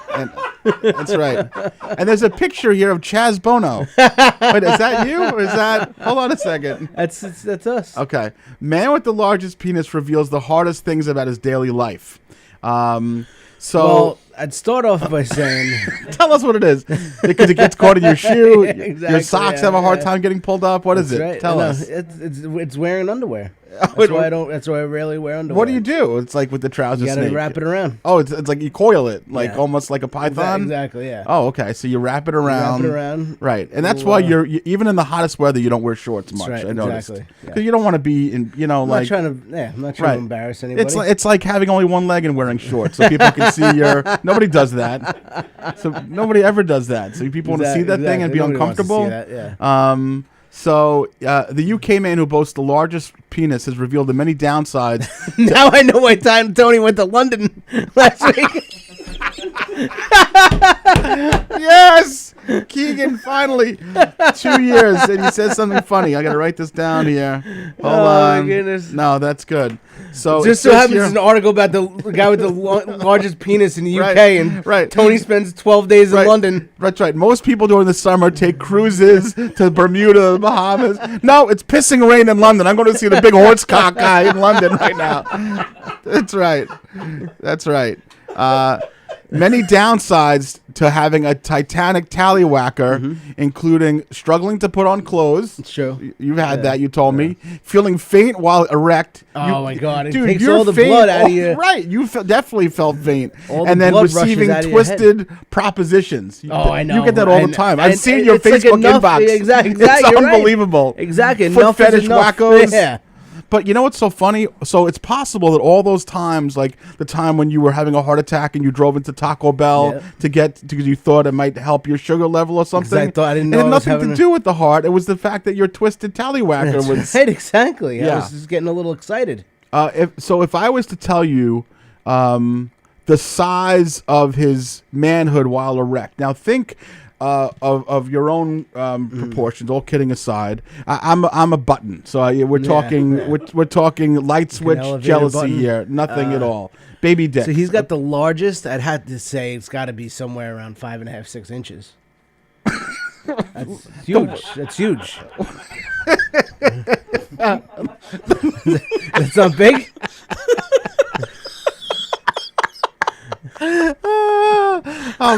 That's right. And there's a picture here of Chaz Bono. Wait, is that you or is that? Hold on a second. That's us. Okay. Man with the largest penis reveals the hardest things about his daily life. Well, I'd start off by saying, tell us what it is, because it gets caught in your shoe. Exactly, your socks have a hard time getting pulled up. What is it? Right. Tell No, us. It's wearing underwear. That's why I rarely wear underwear. What do you do? It's like with the trouser You gotta snake. wrap it around. Oh, it's like you coil it, like almost like a python. Exactly. Yeah. Oh, okay. So you wrap it around. Right, and that's why you're even in the hottest weather, you don't wear shorts much. right, I noticed exactly, yeah. because you don't want to be in. I'm not like trying to embarrass anybody. It's like having only one leg and wearing shorts, so people can see your. Nobody does that. So nobody ever does that. So people want to see that thing and be Nobody wants to uncomfortable. see that, yeah. So the UK man who boasts the largest penis has revealed the many downsides. Now I know why Tony went to London last week. Yes, Keegan, finally 2 years, and he says something funny. I gotta write this down here. Hold on. My goodness. No, that's good. So just so happens it's an article about the guy with the largest penis in the UK, and Tony spends 12 days in London. That's right. Most people during the summer take cruises to Bermuda, the Bahamas. No, it's pissing rain in London. I'm going to see the big horsecock guy in London right now. That's right. That's right. Many downsides to having a Titanic tallywhacker, including struggling to put on clothes. It's true. You've had that, you told me. Feeling faint while erect. Oh, my God. It dude, takes you're all the faint. blood out of you. Right. You definitely felt faint. All and the then blood rushes receiving out of your head. twisted propositions. Oh, I know. You get that all the time. I've seen your it's like Facebook enough- inbox. Exactly. It's You're right. unbelievable. Exactly. Foot Enough is fetish enough. wackos. Yeah. But you know what's so funny? So it's possible that all those times, like the time when you were having a heart attack and you drove into Taco Bell because you thought it might help your sugar level or something. I thought I didn't know it had I was nothing to having do with the heart. It was the fact that your twisted tallywhacker That's was right, exactly. I Yeah. was just getting a little excited. If I was to tell you the size of his manhood while erect, now think of your own proportions. All kidding aside, I'm a button. So we're talking we're talking light switch elevator jealousy button. here. Nothing at all. Baby dick. So he's got the largest. I'd have to say it's got to be somewhere around 5.5, 6 inches. That's huge. That's huge. That's not big. Oh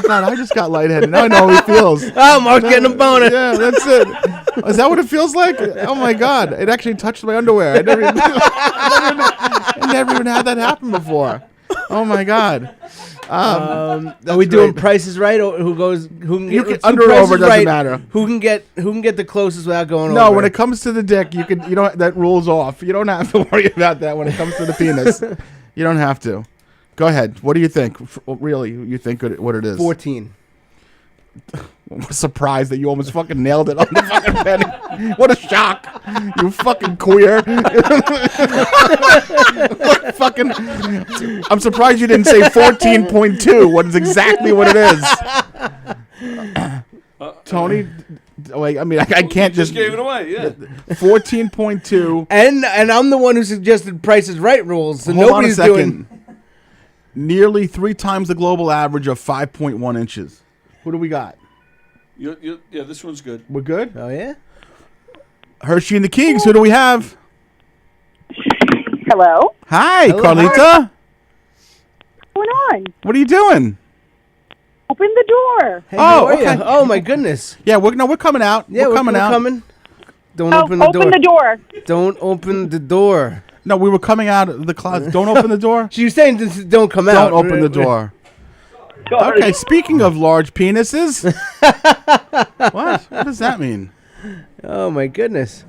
God, I just got lightheaded. Now I know how he feels. Oh, Mark's getting a boner. Yeah, that's it. Is that what it feels like? Oh my God, it actually touched my underwear. I never even had that happen before. Oh my God. Are we doing prices right, or who goes? Who can get under or over doesn't matter. Who can get the closest without going over? No, when it comes to the dick, you know that rules off. You don't have to worry about that when it comes to the penis. You don't have to. Go ahead. What do you think? Really, you think what it is? 14. What a surprise that you almost fucking nailed it on the fucking penny. What a shock. You fucking queer. Fucking, I'm surprised you didn't say 14.2. What is exactly what it is. Tony, I mean, I can't just gave it away, yeah. 14.2. And I'm the one who suggested Price is Right rules, so Hold nobody's on a second. doing. Nearly 3 times the global average of 5.1 inches. Who do we got? Yeah, this one's good. We're good? Oh, yeah? Hershey and the Keegs. Who do we have? Hello? Hi, Hello. Carlita. What's going on? What are you doing? Open the door. Hey, how are okay. you? Oh my goodness. Yeah, we're coming out. Yeah, we're coming out. Coming. Don't Oh, open the door. open the door. Don't open the door. No, we were coming out of the closet. Don't open the door. She was saying this, don't come out. Don't open the door. Sorry. Okay, speaking of large penises. What? What does that mean? Oh my goodness.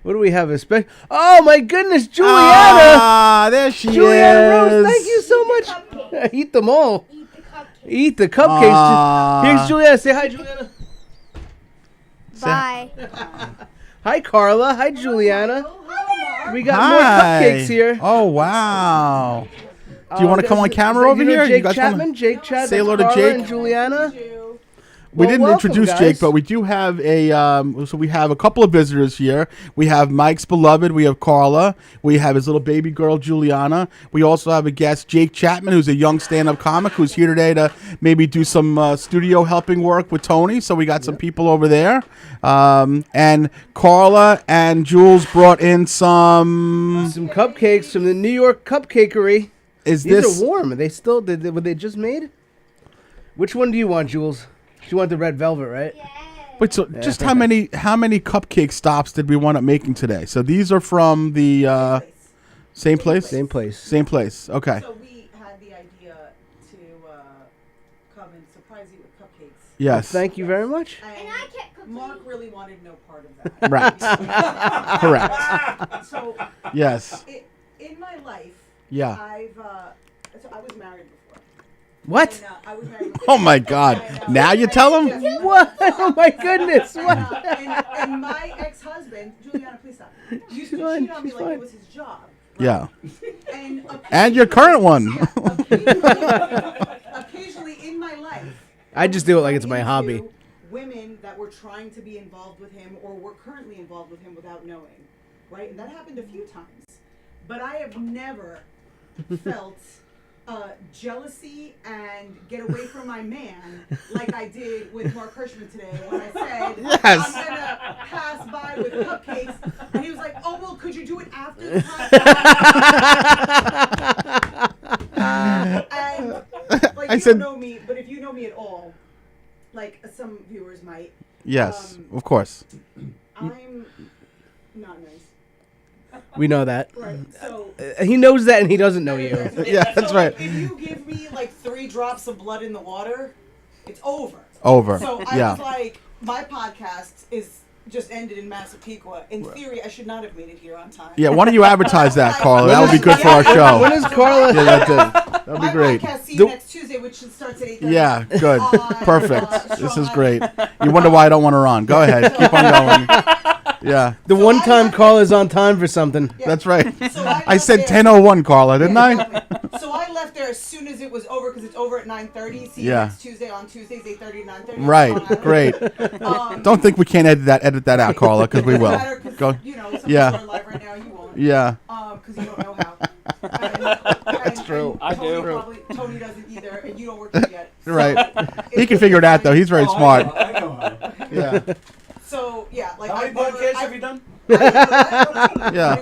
What do we have? Oh my goodness, Juliana! Ah, there she Juliana is. Rose, thank you so much. Eat them all. Eat the cupcakes. Here's Juliana. Say hi, Juliana. Bye. Hi, Carla. Hi, Juliana. We got Hi. more cupcakes here. Oh, wow. Do you want to come on camera over You know here? Jake You guys wanna Chapman? Jake Chapman. say hello to Carla Jake? and Juliana. We Well, didn't welcome, introduce guys. Jake, but we do have so we have a couple of visitors here. We have Mike's beloved. We have Carla. We have his little baby girl, Juliana. We also have a guest, Jake Chapman, who's a young stand-up comic who's here today to maybe do some studio helping work with Tony. So we got some people over there. And Carla and Jules brought in some cupcakes from the New York Cupcakery. These are warm. Are they still? Were they just made? Which one do you want, Jules? You want the red velvet, right? Wait, so just how many cupcake stops did we wind up making today? So these are from the same place? Same place. Same place. Okay. So we had the idea to come and surprise you with cupcakes. Yes. Thank you very much. And Mark really wanted no part of that. Right. Correct. So Yes. In my life, Yeah. I was married before. What? And, I was married Oh my God! Now you tell him? What? Oh my goodness! What? And my ex-husband, Juliana, please stop, used to fine, cheat on me she's like fine. it was his job. Yeah. And And your current one. occasionally in my life, I just do it like it's my hobby. women that were trying to be involved with him or were currently involved with him without knowing, right? And that happened a few times. But I have never felt jealousy and get away from my man like I did with Mark Herschman today when I said, Yes. I'm going to pass by with cupcakes. And he was like, oh, well, could you do it after the podcast? And, like, I you said- don't know me, but if you know me at all, like some viewers might. Yes, of course. I'm not nice. We know that. Right, so He knows that, and he doesn't know you. Yeah, that's so right. If you give me like 3 drops of blood in the water, it's over. Over. So I Yeah. was like, my podcast is just ended in Massapequa. In theory, I should not have made it here on time. Yeah, why don't you advertise that, Carla? That would be good for our show. When is Carla? Yeah, that'd be My great. podcast, see you next Tuesday, which starts at 8:30. Yeah, good. Perfect. This is Strong great. You wonder why I don't want her on. Go ahead. Keep on going. Yeah. The one time Carla's on time for something. That's right. So I said 10:01, Carla, didn't I? So I left there as soon as it was over because it's over at 9:30. See you Yeah. next Tuesday on Tuesdays, 8:30 to 9:30. Right. Great. Don't think we can't edit that out, Carla, because we will. Go. You know, some Yeah. people are live right now, you won't. Yeah. Because you don't know how. That's true. I do. Tony doesn't either, and you don't work here yet. Right. He can figure it out, though. He's very smart. I know. Yeah. So yeah, like How many podcasts have you done? Yeah.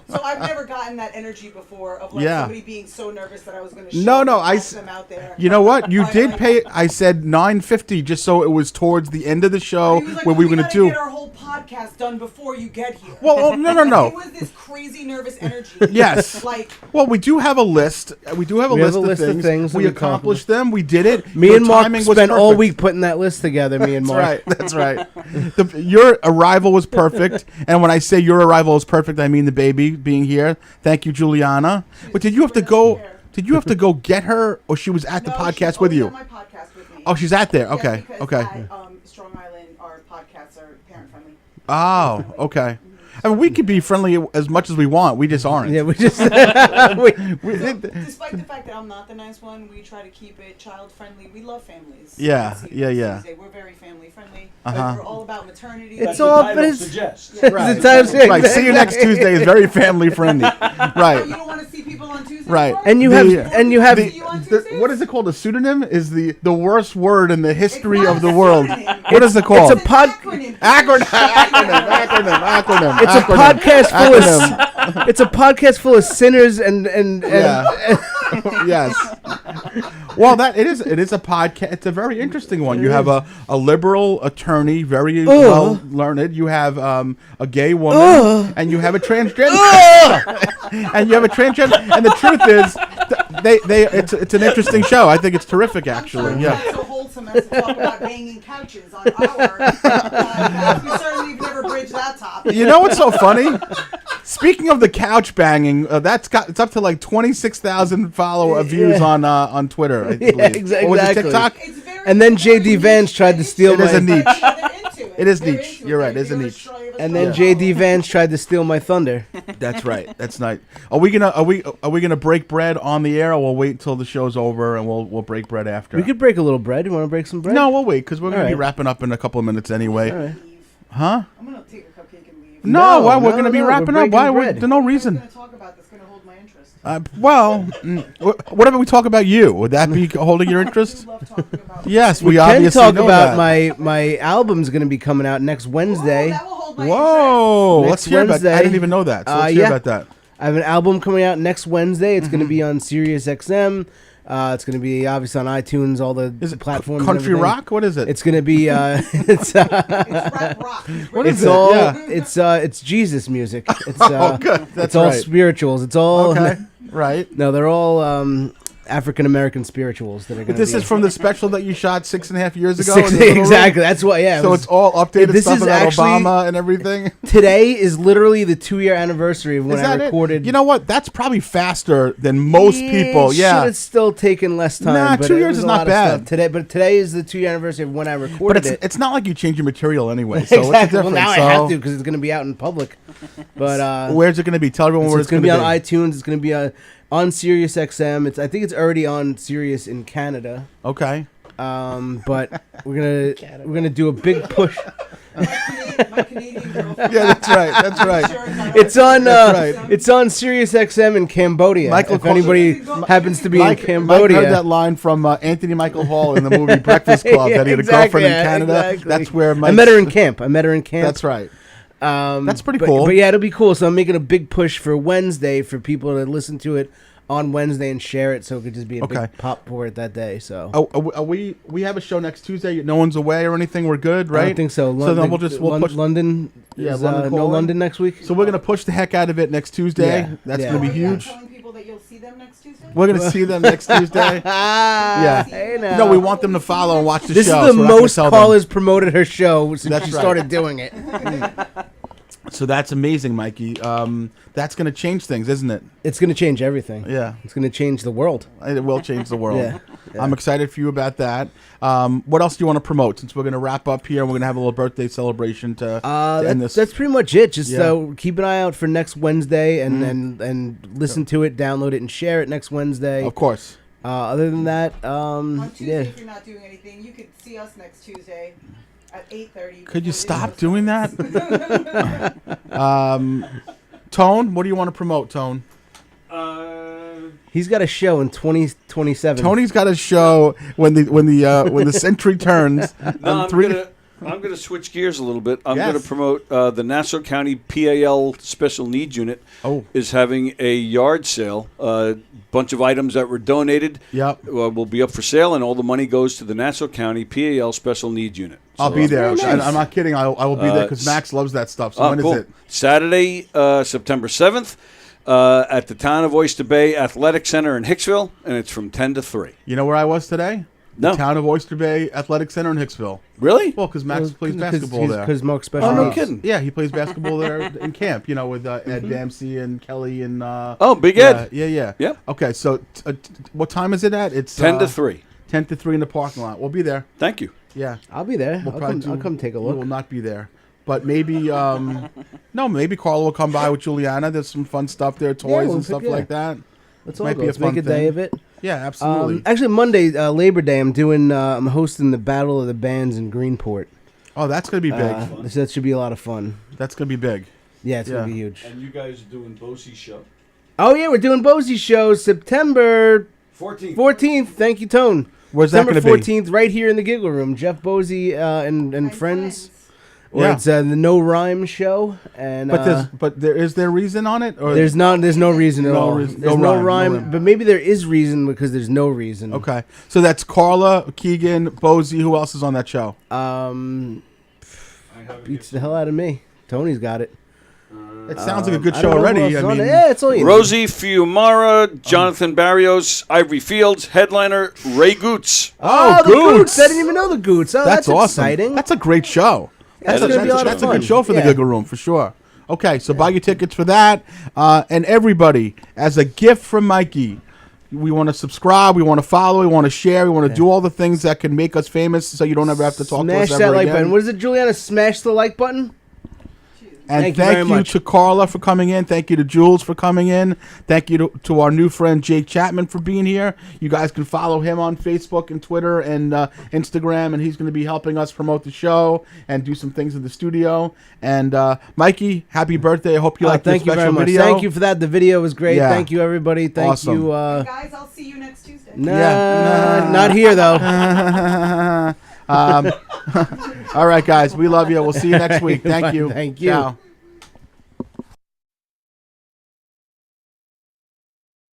So I've never gotten that energy before of like Yeah. somebody being so nervous that I was going to No, pass them out there. You know what? You did pay. I said $9.50 just so it was towards the end of the show where we were going to do. Get our whole podcast done before you get here. Well, no. It was this crazy nervous energy. Yes. Like Well, we do have a list. We do have a We have list a of list of things. things that We we accomplished them. We did it. Me Your and Mark timing was spent all perfect. week putting that list together. Me and Mark. That's right. Your arrival was perfect, and when I say your arrival was perfect, I mean the baby being here. Thank you, Juliana. But did you have to go? Did you have to go get her, or she was at the podcast with you? on my podcast with me. Oh, she's at there. Yes, Okay. because Okay. At, Strong Island, our podcasts are parent friendly. Oh, okay. I mean, we could be friendly as much as we want. We just aren't. Yeah, we just. Despite the fact that I'm not the nice one, we try to keep it child friendly. We love families. Yeah, See, yeah. Tuesday, we're very family friendly. Uh-huh. We're all about maternity. It's all, but it's Right. the title Right. See you next Tuesday is very family friendly. Right. You don't want to see people on Tuesday. Right. And you have what is it called? A pseudonym is the worst word in the history of the world. What is it called? It's a acronym. It's a podcast full of. It's a podcast full of sinners and yes. Well, it is a podcast. It's a very interesting one. You have a liberal attorney, very well learned. You have a gay woman, and you have a transgender. And you have a transgender. And the truth is, it's an interesting show. I think it's terrific, actually. Yeah. So wholesome as to talk about banging couches on our podcast. We certainly have never bridged that topic. You know what's so funny? Speaking of the couch banging, it's up to like 26,000 views on Twitter. I believe. Yeah, exactly. What was it, TikTok? And then JD Vance tried to steal It is a niche. It is niche. You're right. It is a niche. And then JD Vance tried to steal my thunder. That's right. That's nice. Are we gonna break bread on the air, or we'll wait till the show's over and we'll break bread after? We could break a little bread. You want to break some bread? No, we'll wait because we're gonna be wrapping up in a couple of minutes anyway. All right. Huh? I'm gonna take a cupcake and leave. No, why we're gonna be wrapping up? Why? There's no reason. What are we going to talk about that's going to hold my interest? Whatever we talk about you, would that be holding your interest? Yes, we can obviously talk know about that. my album's going to be coming out next Wednesday. Whoa, let's hear about that. I didn't even know that. So let's hear about that. I have an album coming out next Wednesday. It's going to be on Sirius XM. It's going to be obviously on iTunes, all the platforms. Country rock? What is it? It's going to be it's rap rock. What is it? All, it's Jesus music. It's good. That's it's all right. spirituals. It's all okay. Right. No, they're all African American spirituals that are going to. This is from the special that you shot 6.5 years ago. Exactly. That's what. Yeah. So it's all updated this stuff is about actually, Obama and everything. Today is literally the 2-year anniversary of when I recorded. You know what? That's probably faster than most people. Yeah. Should have still taken less time. Nah, but 2 years is not bad. Today is the 2-year anniversary of when I recorded it. It's not like you change your material anyway. Exactly. So what's the difference? Well, now I have to because it's going to be out in public. But where's it going to be? Tell everyone where it's going to be. It's going to be on iTunes. It's going to be on Sirius XM. I think it's already on Sirius in Canada. Okay. But we're gonna do a big push. My Canadian girlfriend. Yeah, that's right. That's right. It's on. It's on Sirius XM in Cambodia. If anybody happens to be in Cambodia, Mike heard that line from Anthony Michael Hall in the movie Breakfast Club that he had a girlfriend in Canada. Exactly. That's where I met her in camp. That's right. That's pretty cool. But yeah, it'll be cool. So I'm making a big push for Wednesday for people to listen to it on Wednesday and share it, so it could just be a big pop for it that day. So we have a show next Tuesday. No one's away or anything. We're good, right? I don't think so. So then we'll push London. Yeah, no London next week. So we're gonna push the heck out of it next Tuesday. Yeah. That's gonna be huge. Telling people that you'll see them next Tuesday. We're gonna see them next Tuesday. Yeah. Hey now. No, we want them to follow and watch the this show. This is the most callers promoted her show since she started doing it. So that's amazing, Mikey. That's going to change things, isn't it? It's going to change everything. Yeah. It's going to change the world. It will change the world. Yeah. I'm excited for you about that. What else do you want to promote? Since we're going to wrap up here, we're going to have a little birthday celebration to end this. That's pretty much it. Just keep an eye out for next Wednesday and listen to it, download it, and share it next Wednesday. Of course. Other than that, on Tuesday, if you're not doing anything, you could see us next Tuesday at 8:30. Could you stop doing that? Tone, what do you want to promote, Tone? He's got a show in 2027. Tony's got a show when the century turns. I'm gonna switch gears a little bit. I'm gonna promote the Nassau County PAL Special Needs Unit. Is having a yard sale. Bunch of items that were donated. Will be up for sale, and all the money goes to the Nassau County PAL Special Needs Unit. So I'll be there. Nice. I'm not kidding. I will be there because Max loves that stuff. So when is it? Saturday, September 7th, at the Town of Oyster Bay Athletic Center in Hicksville, and it's from 10 to 3. You know where I was today? No. The Town of Oyster Bay Athletic Center in Hicksville. Really? Well, because Max plays basketball there. Because Mark's special. Oh, no kidding. Yeah, he plays basketball there in camp. You know, with Ed Dempsey and Kelly and. Big Ed. Yeah. Yep. Okay, so what time is it at? It's 10 to 3. 10 to 3 in the parking lot. We'll be there. Thank you. Yeah, I'll be there. I'll come take a look. We will not be there. But maybe, maybe Carla will come by with Juliana. There's some fun stuff there, toys and stuff like that. Let's all go. Let's make a day of it. Yeah, absolutely. Actually, Monday, Labor Day, I'm hosting the Battle of the Bands in Greenport. Oh, that's going to be big. That should be a lot of fun. That's going to be big. Yeah, it's going to be huge. And you guys are doing Bosie's show. Oh, yeah, we're doing Bosie's show September 14th. 14th. Thank you, Tone. Where's that December going to be? 14th, right here in the Giggle Room. Jeff Bosey and friends. Or Yeah. it's the No Rhyme show, and But is there reason on it? Or there's no reason at all. reason- There's no rhyme, but maybe there is reason because there's no reason. Okay, so that's Carla, Keegan, Bosey. Who else is on that show? Beats the hell out of me. Tony's got it. It sounds like a good I show don't know who already. else is I on mean, it. Yeah, it's all you need. Rosie Fiumara, Jonathan Barrios, Ivory Fields, headliner Ray Goots. Oh, the Goots! I didn't even know the Goots. Oh, that's awesome. exciting. That's a great show. That's gonna be a lot of That's a fun. good show for Yeah. the Giggle Room for sure. Okay, so buy your tickets for that, and everybody, as a gift from Mikey, we want to subscribe, we want to follow, we want to share, we want to do all the things that can make us famous, so you don't ever have to talk Smash to us that ever like again. button. What is it, Juliana? Smash the like button. And Thank you very much. to Carla for coming in. Thank you to Jules for coming in. Thank you to our new friend Jake Chapman for being here. You guys can follow him on Facebook and Twitter and Instagram, and he's going to be helping us promote the show and do some things in the studio. And Mikey, happy birthday! I hope you like Thank your you very special much. video. Thank you for that. The video was great. Yeah. Thank you, everybody. Thank Awesome. you. Guys, I'll see you next Tuesday. Not here though. All right, guys, we love you. We'll see you next week. Thank you. Thank you. Ciao.